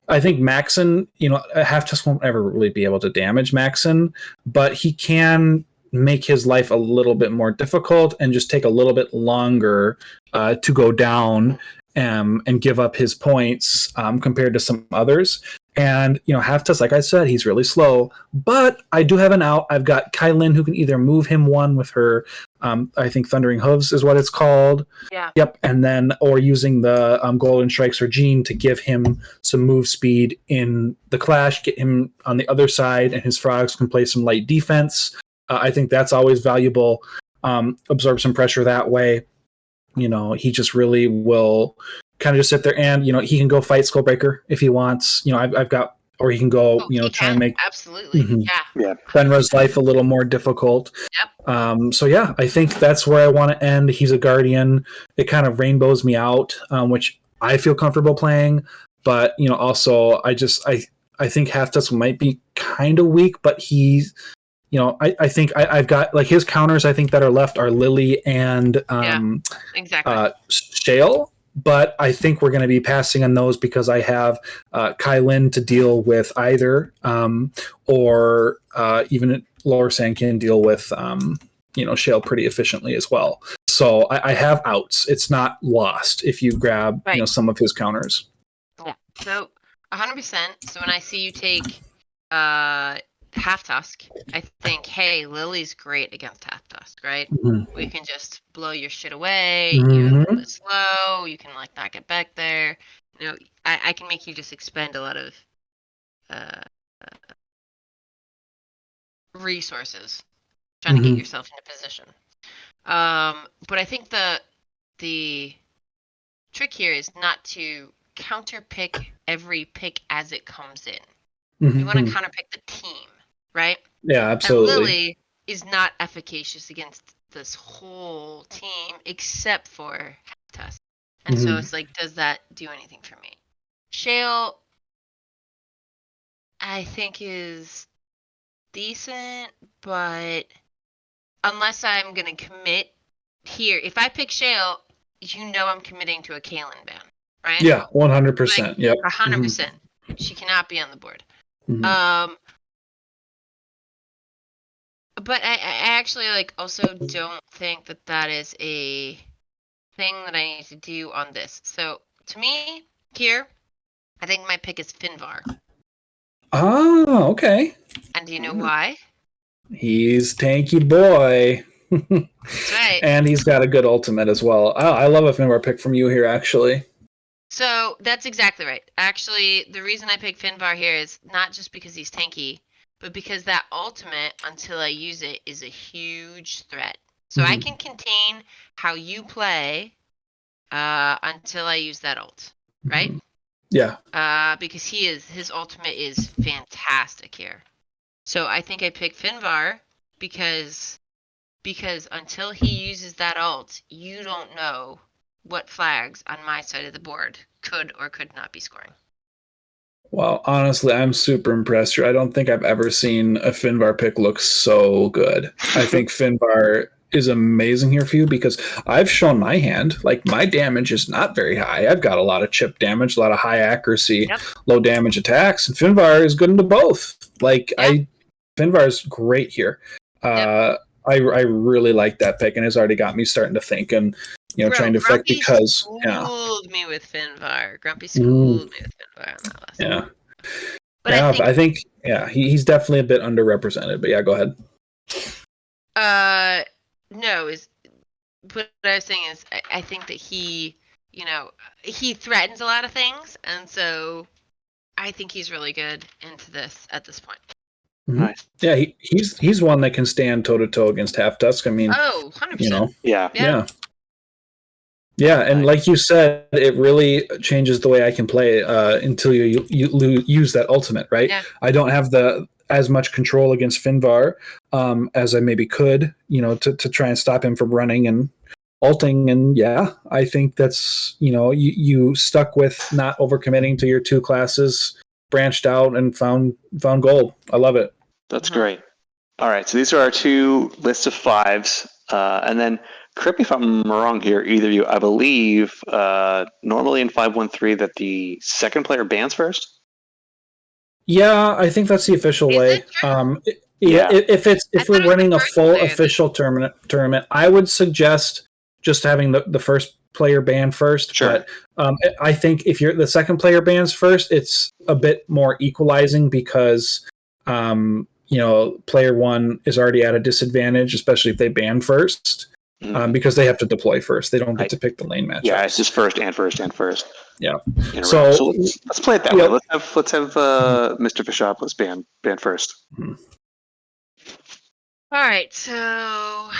I think Maxon, you know, Halftusk won't ever really be able to damage Maxon, but he can make his life a little bit more difficult and just take a little bit longer to go down and give up his points compared to some others. And, you know, Halftusk, like I said, he's really slow, but I do have an out. I've got Kylin who can either move him one with her, I think Thundering Hooves is what it's called. Yeah. Yep. And then, or using the Golden Strikes or Jean to give him some move speed in the clash, get him on the other side, and his frogs can play some light defense. I think that's always valuable. Absorb some pressure that way. You know, he just really will kind of just sit there, and, you know, he can go fight Skullbreaker if he wants. You know, I've got, or he can go, you know, try and make absolutely. Mhm. Yeah. Fenrir's life a little more difficult. Yep. So yeah, I think that's where I want to end. He's a guardian. It kind of rainbows me out, which I feel comfortable playing. But, you know, also I think Halftusk might be kind of weak, but he's, you know, I think I've got like his counters. I think that are left are Lily and Exactly. Shale. But I think we're going to be passing on those because I have Kylin to deal with either, or even Lower Sand can deal with, you know, Shale pretty efficiently as well. So I have outs. It's not lost if you grab, you know, some of his counters. Yeah. So 100%. So when I see you take Halftusk, I think, hey, Lily's great against Halftusk, right? Mhm. We can just blow your shit away. Mhm. You're a little bit slow. You can like not get back there. You know, I can make you just expend a lot of resources trying to get yourself in a position. But I think the trick here is not to counter pick every pick as it comes in. You want to counter pick the team, right? Yeah, absolutely. And Lily is not efficacious against this whole team except for Halftusk. And so it's like, does that do anything for me? Shale, I think, is decent, but unless I'm going to commit here, if I pick Shale, you know I'm committing to a Kaelin ban, right? Yeah, 100%. Like, Yep. 100%. She cannot be on the board. Mhm. but I actually like also don't think that is a thing that I need to do on this. So to me, here, I think my pick is Finvar. Oh, okay. And do you know why? He's tanky boy. That's right. And he's got a good ultimate as well. Oh, I love a Finbar pick from you here, actually. So that's exactly right. Actually, the reason I picked Finvar here is not just because he's tanky, but because that ultimate, until I use it, is a huge threat. So I can contain how you play until I use that ult, right? Yeah. Because his ultimate is fantastic here. So I think I picked Finvar because until he uses that ult, you don't know what flags on my side of the board could or could not be scoring. Well, honestly, I'm super impressed here. I don't think I've ever seen a Finvar pick look so good. I think Finvar is amazing here for you because I've shown my hand. Like, my damage is not very high. I've got a lot of chip damage, a lot of high accuracy, low damage attacks, and Finvar is good into both. Like, Finvar is great here. I really like that pick, and it's already got me starting to think and trying to affect because schooled me with Finvar. Grumpy schooled me with Finvar on that last one. But I think he's definitely a bit underrepresented. But yeah, go ahead. No, is what I was saying is I think that he threatens a lot of things, and so I think he's really good into this at this point. Nice. Yeah, he's one that can stand toe to toe against Halftusk. I mean, 100%. Yeah, and like you said, it really changes the way I can play until you use that ultimate, right? Yeah. I don't have as much control against Finvar as I maybe could, to try and stop him from running and ulting. And I think that's you stuck with not overcommitting to your two classes, branched out and found gold. I love it. That's great. All right, so these are our two lists of fives, and then correct me if I'm wrong here, either of you. I believe normally in 5.1.3 that the second player bans first. Yeah, I think that's the official way. If we're running a full official tournament, I would suggest just having the first player ban first. Sure. But I think if you're the second player bans first, it's a bit more equalizing because player one is already at a disadvantage, especially if they ban first, because they have to deploy first. They don't get to pick the lane matchup. Yeah, it's just first and first and first. Yeah. So let's play it that way. Let's have MrFishopolis ban first. All right, so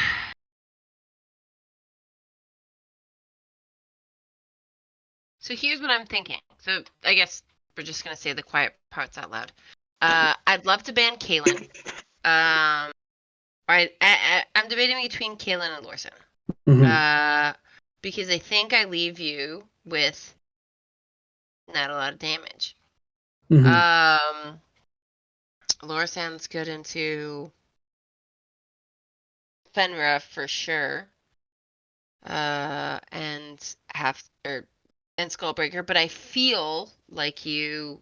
here's what I'm thinking. So I guess we're just gonna say the quiet parts out loud. I'd love to ban Kaylin. I'm debating between Kaylin and Lorsan. Because I think I leave you with not a lot of damage. Lorsan's good into Fenra for sure. And Skullbreaker, but I feel like you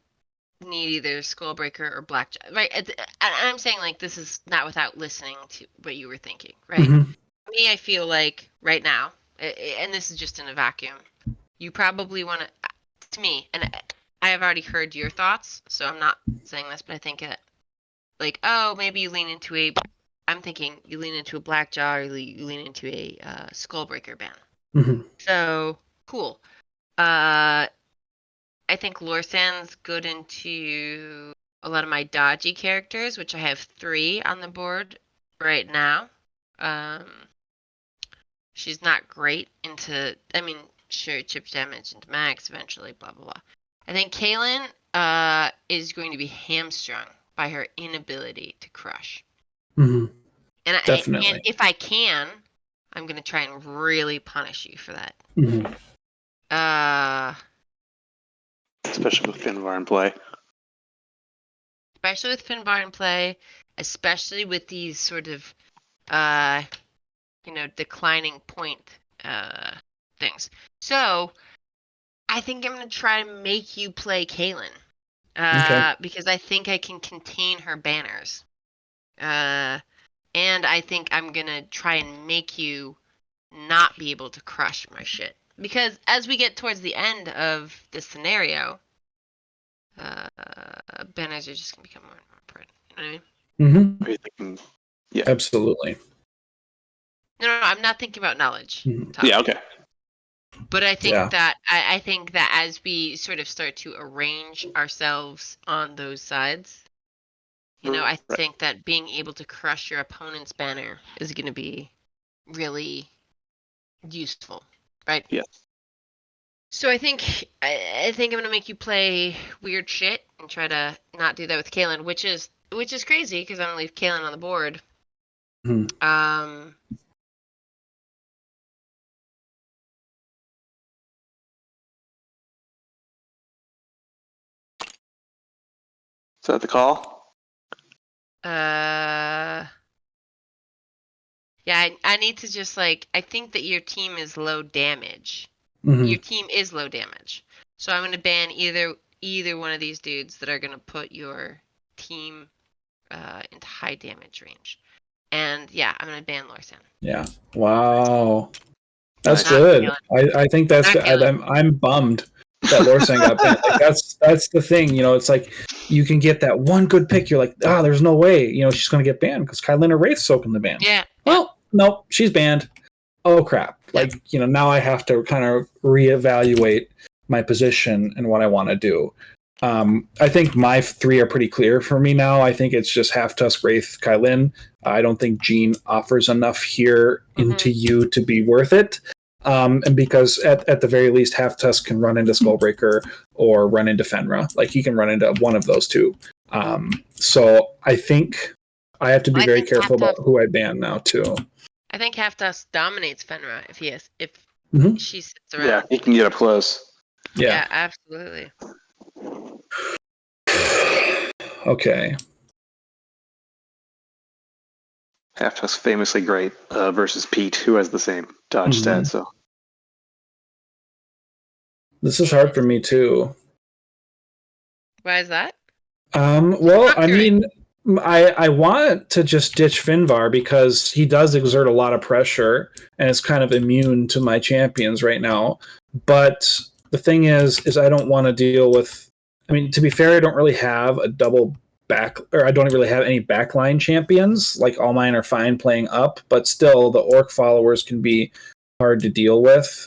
need either Skullbreaker or Blackjack, right? I'm saying like this is not without listening to what you were thinking, right? Me, I feel like right now, and this is just in a vacuum, you probably want to me, and I have already heard your thoughts, so I'm not saying this, but I think like, oh, maybe you lean into I'm thinking you lean into a Blackjaw or you lean into a Skullbreaker ban. So cool. I think Lorsan's good into a lot of my dodgy characters, which I have 3 on the board right now. She's not great into, sure, chip damage into max eventually, blah, blah, blah. I think Kaylin is going to be hamstrung by her inability to crush. Definitely. And if I can, I'm going to try and really punish you for that. Especially with Finvar in play. Especially with Finvar in play, especially with these sort of, declining point things. So, I think I'm going to try to make you play Kaylin. Because I think I can contain her banners. and I think I'm gonna try and make you not be able to crush my shit. Because as we get towards the end of this scenario, banners are just gonna become more and more important. You know what I mean? Mm-hmm. Are you thinking? Yeah. Absolutely. No, I'm not thinking about knowledge. Mhm. Tom. Yeah. Okay. But I think Yeah. that I think that as we sort of start to arrange ourselves on those sides, I Right. think that being able to crush your opponent's banner is going to be really useful, right? Yes. So I think I think I'm gonna make you play weird shit and try to not do that with Kalen, which is crazy because I'm gonna leave Kalen on the board. Mhm. Is that the call? Yeah, I need to just I think that your team is low damage. Mhm. Your team is low damage, so I'm gonna ban either one of these dudes that are gonna put your team into high damage range. And yeah, I'm gonna ban Lorsan. Yeah. Wow. That's Nice. Not good. Kalen. I think that's Not good. Kalen. I'm bummed that Lorsan got banned. Like that's the thing. It's like you can get that one good pick. You're like, there's no way. She's going to get banned because Kylina Wraith's soaking the ban. Yeah. Well, no, she's banned. Oh crap! Yep. Now I have to kind of reevaluate my position and what I want to do. I think my three are pretty clear for me now. I think it's just Halftusk, Wraith, Kylin. I don't think Jean offers enough here into you to be worth it. And because at the very least, Halftusk can run into Skullbreaker or run into Fenra. Like he can run into one of those two. So I think I have to be very careful about who I ban now too. I think Halftusk dominates Fenra if she sits around. Yeah, he can get up close. Yeah, absolutely. Okay. Halftusk famously great versus Pete, who has the same dodge stat. So this is hard for me too. Why is that? Well, I mean, I want to just ditch Finvar because he does exert a lot of pressure and is kind of immune to my champions right now. But the thing is I don't want to deal with. I mean, to be fair, I don't really have a double back, or I don't really have any backline champions. Like all mine are fine playing up, but still, the orc followers can be hard to deal with.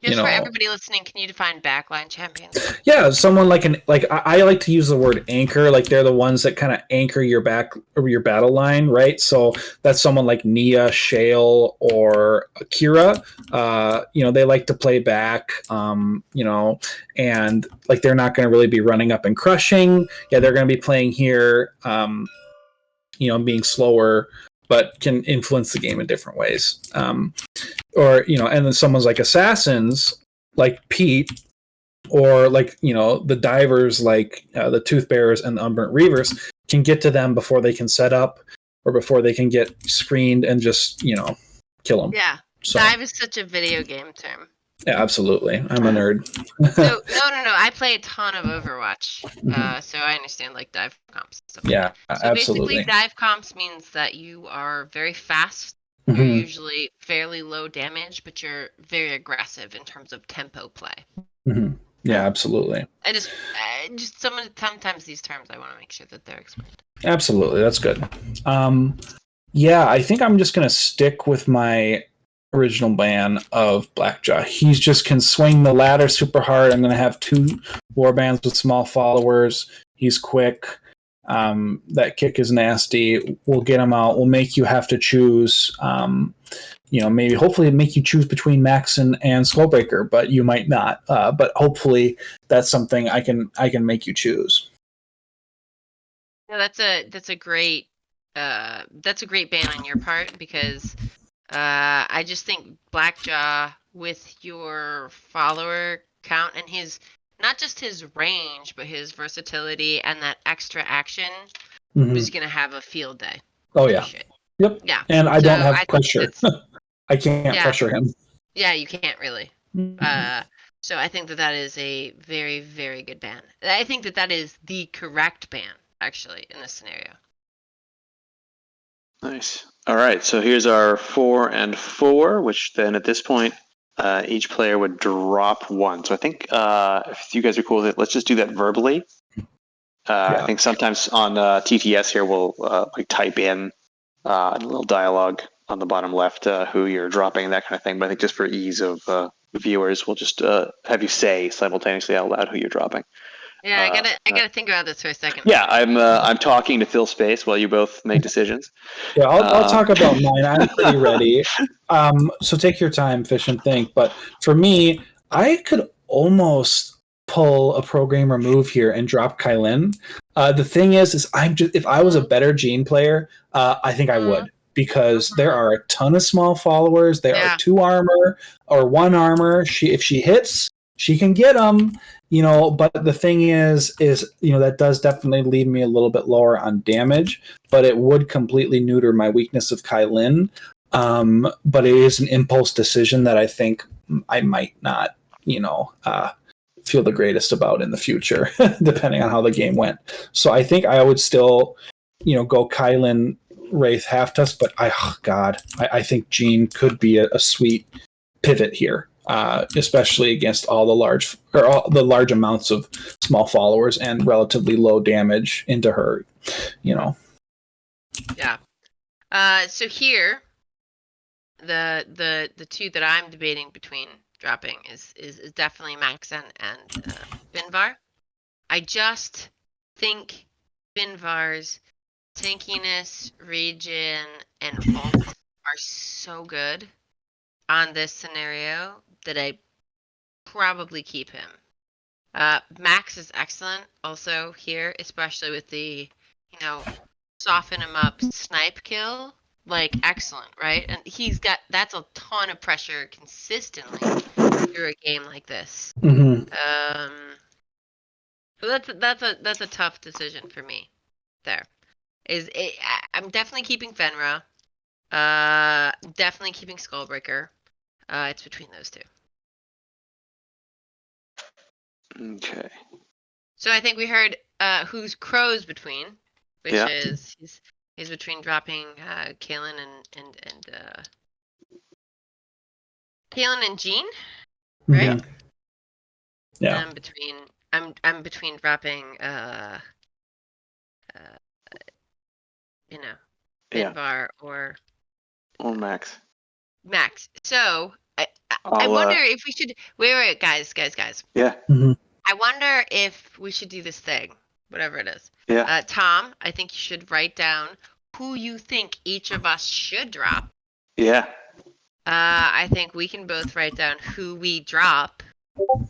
Just for everybody listening, can you define backline champions? Yeah, someone I like to use the word anchor. Like they're the ones that kind of anchor your back or your battle line, right? So that's someone like Nia, Shale, or Akira. They like to play back. And like they're not going to really be running up and crushing. Yeah, they're going to be playing here. Being slower, but can influence the game in different ways. And then someone's like assassins, like Pete, or the divers, like the Tooth Bearers and the Unburnt Reavers, can get to them before they can set up or before they can get screened and just kill them. Yeah, so, dive is such a video game term. Yeah, absolutely. I'm a nerd. So no. I play a ton of Overwatch, so I understand like dive comps. And stuff yeah, like so absolutely. Basically, dive comps means that you are very fast. You're usually fairly low damage, but you're very aggressive in terms of tempo play. Yeah, absolutely. I just sometimes these terms I want to make sure that they're explained. Absolutely, that's good. Yeah, I think I'm just gonna stick with my original ban of Blackjaw. He's just can swing the ladder super hard. I'm gonna have 2 warbands with small followers. He's quick. That kick is nasty. We'll get him out. We'll make you have to choose. Maybe hopefully make you choose between Maxon and Skullbreaker, but you might not. But hopefully that's something I can make you choose. No, that's a great ban on your part because I just think Blackjaw with your follower count and his not just his range but his versatility and that extra action is gonna have a field day. Oh yeah. Shit. Yep. Yeah. And I don't have pressure. I can't pressure him. Yeah, you can't really. So I think that is a very, very good ban. I think that is the correct ban, actually, in this scenario. Nice. All right, so here's our 4 and 4, which then at this point, each player would drop 1. So I think if you guys are cool with it, let's just do that verbally. I think sometimes on TTS here we'll like type in a little dialogue on the bottom left who you're dropping, that kind of thing. But I think just for ease of viewers, we'll just have you say simultaneously out loud who you're dropping. Yeah, I gotta think about this for a second. Yeah, I'm talking to fill space while you both make decisions. Yeah, I'll talk about mine. I'm pretty ready. So take your time, Fish, and think. But for me, I could almost pull a programmer move here and drop Kylin. The thing is I'm just if I was a better Gene player, I think I would, because there are a ton of small followers. There are 2 armor or 1 armor. If she hits, she can get them. But the thing is that does definitely leave me a little bit lower on damage, but it would completely neuter my weakness of Kylin. But it is an impulse decision that I think I might not, feel the greatest about in the future, depending on how the game went. So I think I would still, go Kylin, Wraith, Halftusk, but I think Gene could be a sweet pivot here. Especially against all the large amounts of small followers and relatively low damage into her, Yeah. So here, the 2 that I'm debating between dropping is definitely Maxen and Finvar. I just think Finvar's tankiness, regen, and ult are so good on this scenario that I probably keep him. Max is excellent also here, especially with the, soften him up snipe kill. Like, excellent, right? And that's a ton of pressure consistently through a game like this. Mm-hmm. So that's a tough decision for me. There. I'm definitely keeping Fenra. Definitely keeping Skullbreaker. It's between those 2. Okay. So I think we heard who's Crow's between, which is he's between dropping Kaelin and Kaelin and Jean, right? Mm-hmm. Yeah. I'm between dropping Finvar or Max. Max. So I wonder if we should wait, guys. Yeah. Mm-hmm. I wonder if we should do this thing, whatever it is. Yeah. Tom, I think you should write down who you think each of us should drop. Yeah. I think we can both write down who we drop,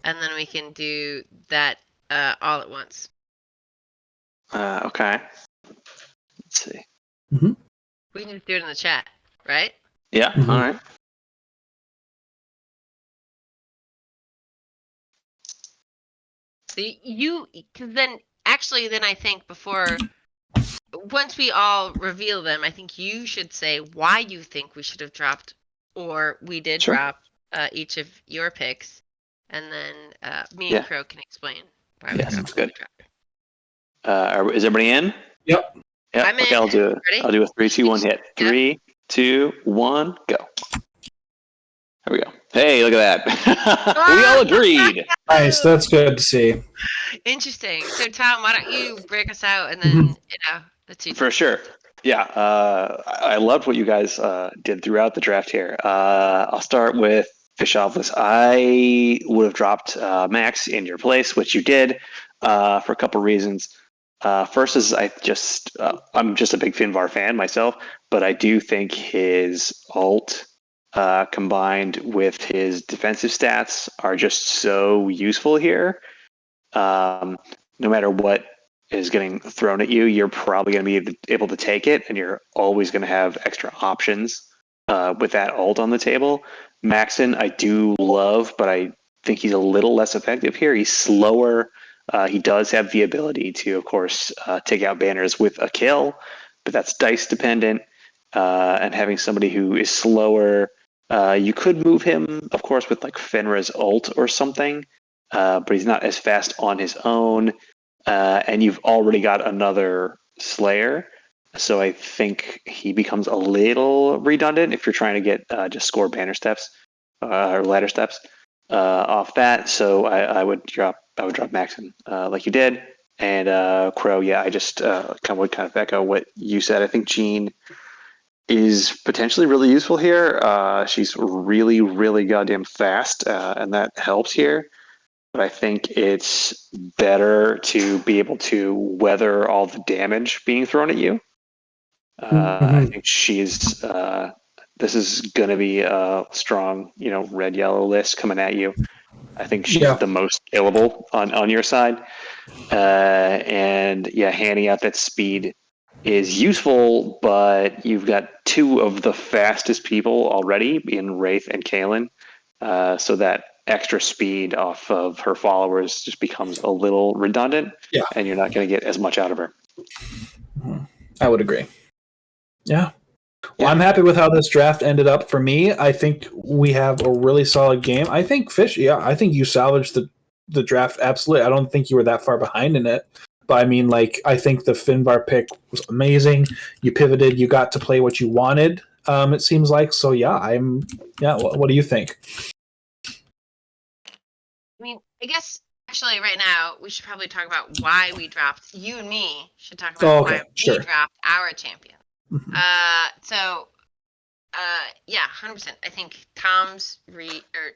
and then we can do that all at once. Okay. Let's see. Mm-hmm. We can just do it in the chat, right? Yeah. Mm-hmm. All right. So because then I think once we all reveal them, I think you should say why you think we should have dropped, or we did drop each of your picks, and then me and Crow can explain why we dropped. Sounds good. Is everybody in? Yep. Yeah. I'm okay, in. I'll do it. Ready? I'll do a 3, 2, 1 hit. Yeah. 3, 2, 1, go. There we go. Hey, look at that. We all agreed. Nice. That's good to see. Interesting. So Tom, why don't you break us out, and then let's see. For sure. Yeah. I loved what you guys did throughout the draft here. I'll start with Fishopolis. I would have dropped Max in your place, which you did for a couple reasons. First is I'm just a big Finvar fan myself, but I do think his ult combined with his defensive stats are just so useful here. No matter what is getting thrown at you, you're probably going to be able to take it, and you're always going to have extra options with that ult on the table. Maxen, I do love, but I think he's a little less effective here. He's slower. He does have the ability to, of course, take out banners with a kill, but that's dice dependent. And having somebody who is slower, you could move him, of course, with like Fenra's ult or something, but he's not as fast on his own. And you've already got another Slayer. So I think he becomes a little redundant if you're trying to get just score banner steps or ladder steps off that. So I would drop Maxon like you did, and Crow. Yeah, I just would kind of echo what you said. I think Jean is potentially really useful here. She's really, really goddamn fast, and that helps here. But I think it's better to be able to weather all the damage being thrown at you. I think she's. This is going to be a strong, red yellow list coming at you. I think she's the most killable on your side, and yeah, handing out that speed is useful, but you've got two of the fastest people already in Wraith and Kalen, so that extra speed off of her followers just becomes a little redundant, and you're not going to get as much out of her. I would agree. Yeah. Well, I'm happy with how this draft ended up for me. I think we have a really solid game. I think I think you salvaged the draft absolutely. I don't think you were that far behind in it. But I mean, I think the Finbar pick was amazing. You pivoted, you got to play what you wanted, it seems like. So what do you think? I mean, I guess actually right now we should probably talk about why we dropped. You and me should talk about why we dropped our champion. Mm-hmm. Yeah, 100%. I think Tom's read or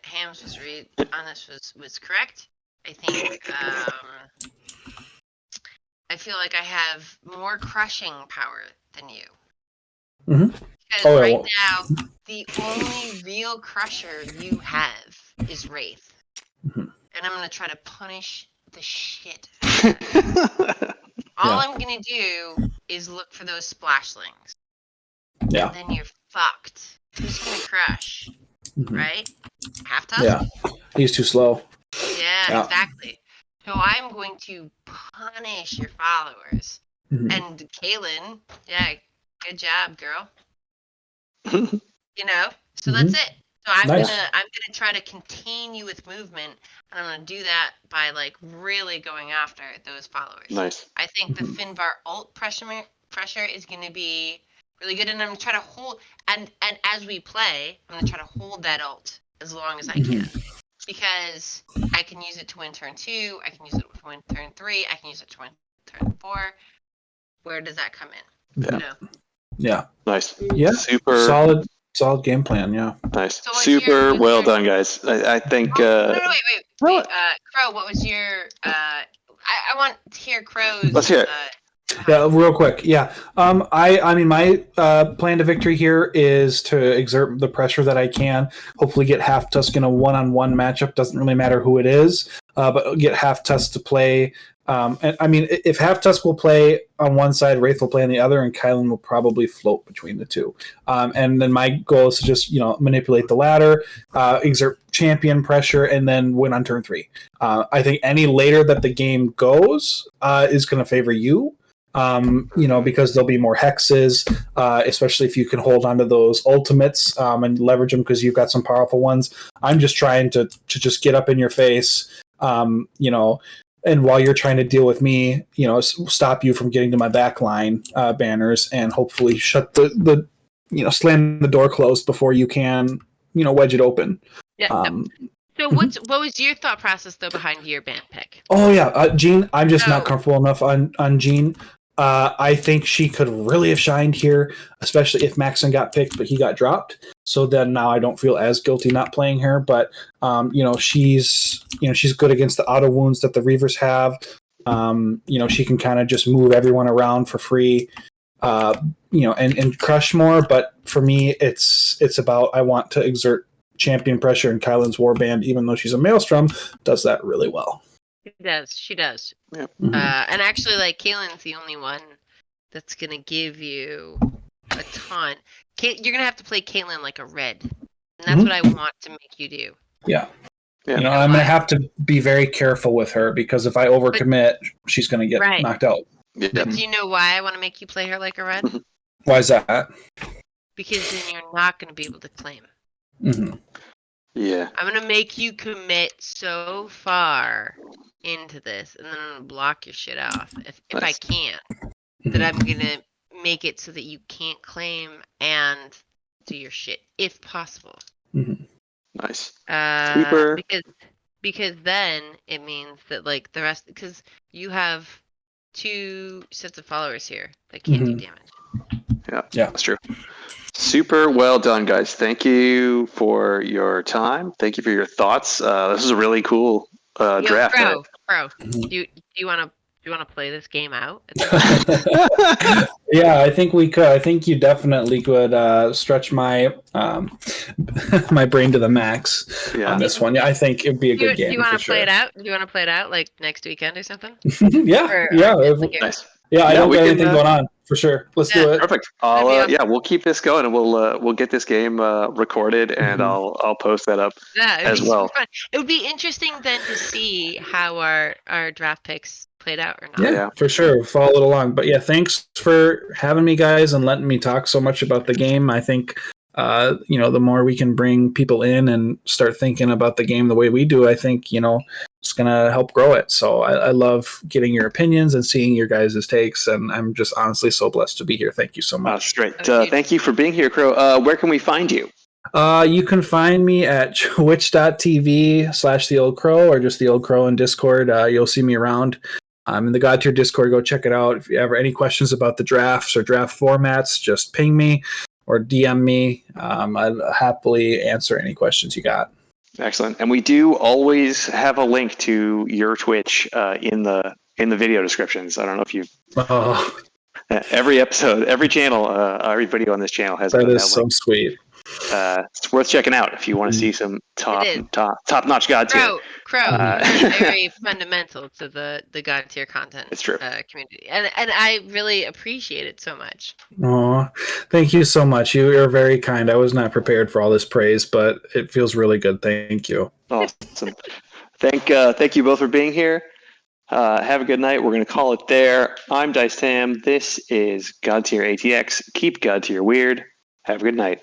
Ham's read on this was correct. I think I feel like I have more crushing power than you. Mm-hmm. Because now the only real crusher you have is Wraith, and I'm gonna try to punish the shit out of that. All I'm gonna do is look for those splashlings. Yeah. And then you're fucked. Who's gonna crush? Mm-hmm. Right? Halftusk? Yeah. He's too slow. Yeah, exactly. So I'm going to punish your followers. Mm-hmm. And Kaylin, good job, girl. So that's it. So I'm gonna try to contain you with movement, and I'm gonna do that by really going after those followers. Nice. I think the Finbar ult pressure is gonna be really good, and I'm gonna try to hold and as we play, I'm gonna try to hold that ult as long as I can. Because I can use it to win turn 2, I can use it to win turn 3, I can use it to win turn 4. Where does that come in? Yeah. Yeah. Nice. Yeah. Super solid game plan, yeah. Nice. So super well done, guys. I think wait. Crow, what was your I want to hear Crow's Let's hear it. Yeah, real quick. Yeah. I mean, my plan to victory here is to exert the pressure that I can. Hopefully, get Halftusk in a one-on-one matchup. Doesn't really matter who it is, but get Halftusk to play. And I mean, if Halftusk will play on one side, Wraith will play on the other, and Kylan will probably float between the two. And then my goal is to just manipulate the ladder, exert champion pressure, and then win on turn 3. I think any later that the game goes is going to favor you. Because there'll be more hexes, especially if you can hold onto those ultimates and leverage them because you've got some powerful ones. I'm just trying to just get up in your face, and while you're trying to deal with me, stop you from getting to my backline banners and hopefully shut the slam the door closed before you can, wedge it open. Yeah. So what was your thought process though behind your ban pick? Oh yeah, Jean. I'm just not comfortable enough on Jean. I think she could really have shined here, especially if Maxon got picked, but he got dropped. So then now I don't feel as guilty not playing her. But she's good against the auto wounds that the Reavers have. She can kind of just move everyone around for free. And crush more. But for me, it's about I want to exert champion pressure, and Kylan's Warband, even though she's a Maelstrom, does that really well. She does. Yeah. And actually, Kaylin's the only one that's gonna give you a ton. You're gonna have to play Kaylin like a red, and that's what I want to make you do. Yeah. I'm gonna have to be very careful with her because if I overcommit, she's gonna get knocked out. Yeah. But do you know why I want to make you play her like a red? Why is that? Because then you're not gonna be able to claim. Mm-hmm. Yeah. I'm gonna make you commit so far into this, and then I'm gonna block your shit off if I can. that I'm gonna make it so that you can't claim and do your shit if possible. Mhm. Nice. Super. Because then it means that like the rest, because you have 2 sets of followers here that can't do Mhm. Yeah, Yeah. that's true. Super well done, guys. Thank you for your time. Thank you for your thoughts. This is a really cool Yo, draft. Crow, Mhm. do you wanna play this game out at the Yeah, I think we could. I think you definitely could stretch my my brain to the max Yeah. on this one. Yeah, I think it'd be a good Do you game for want to play sure. it out? Do you want to play it out like next weekend or something? Yeah, Or yeah. like Nice. I Yeah, don't we got can. anything going on for sure. Let's do Yeah. it. Perfect. That'd be awesome. Yeah, we'll keep this going, and we'll get this game recorded, and Mhm. I'll post that up Yeah, it'd as be super well. fun. It would be interesting then to see how our draft picks played out or not. Yeah, for sure. Follow it along. But yeah, thanks for having me, guys, and letting me talk so much about the game. I think the more we can bring people in and start thinking about the game the way we do, I think, it's gonna help grow it. So I love getting your opinions and seeing your guys' takes, and I'm just honestly so blessed to be here. Thank you so That's much. great. Oh, dude. Thank you for being here, Crow. Where can we find you? You can find me at twitch.tv/TheOldeCrow or just The Old Crow in Discord. You'll see me around. I'm in the Godtear Discord. Go check it out. If you ever any questions about the drafts or draft formats, just ping me or DM me. I'd happily answer any questions you got. Excellent. And we do always have a link to your Twitch in the video descriptions. I don't know if you've Oh, every episode, every channel, every video on this channel has that a is so link. sweet. It's worth checking out if you want to see some top notch God tier. Crow, you're very fundamental to the God tier content. It's true. Community, and I really appreciate it so much. Oh, thank you so much. You're very kind. I was not prepared for all this praise, but it feels really good. Thank you. Awesome. Thank you both for being here. Have a good night. We're going to call it there. I'm Dice Tam. This is God Tier ATX. Keep God Tier weird. Have a good night.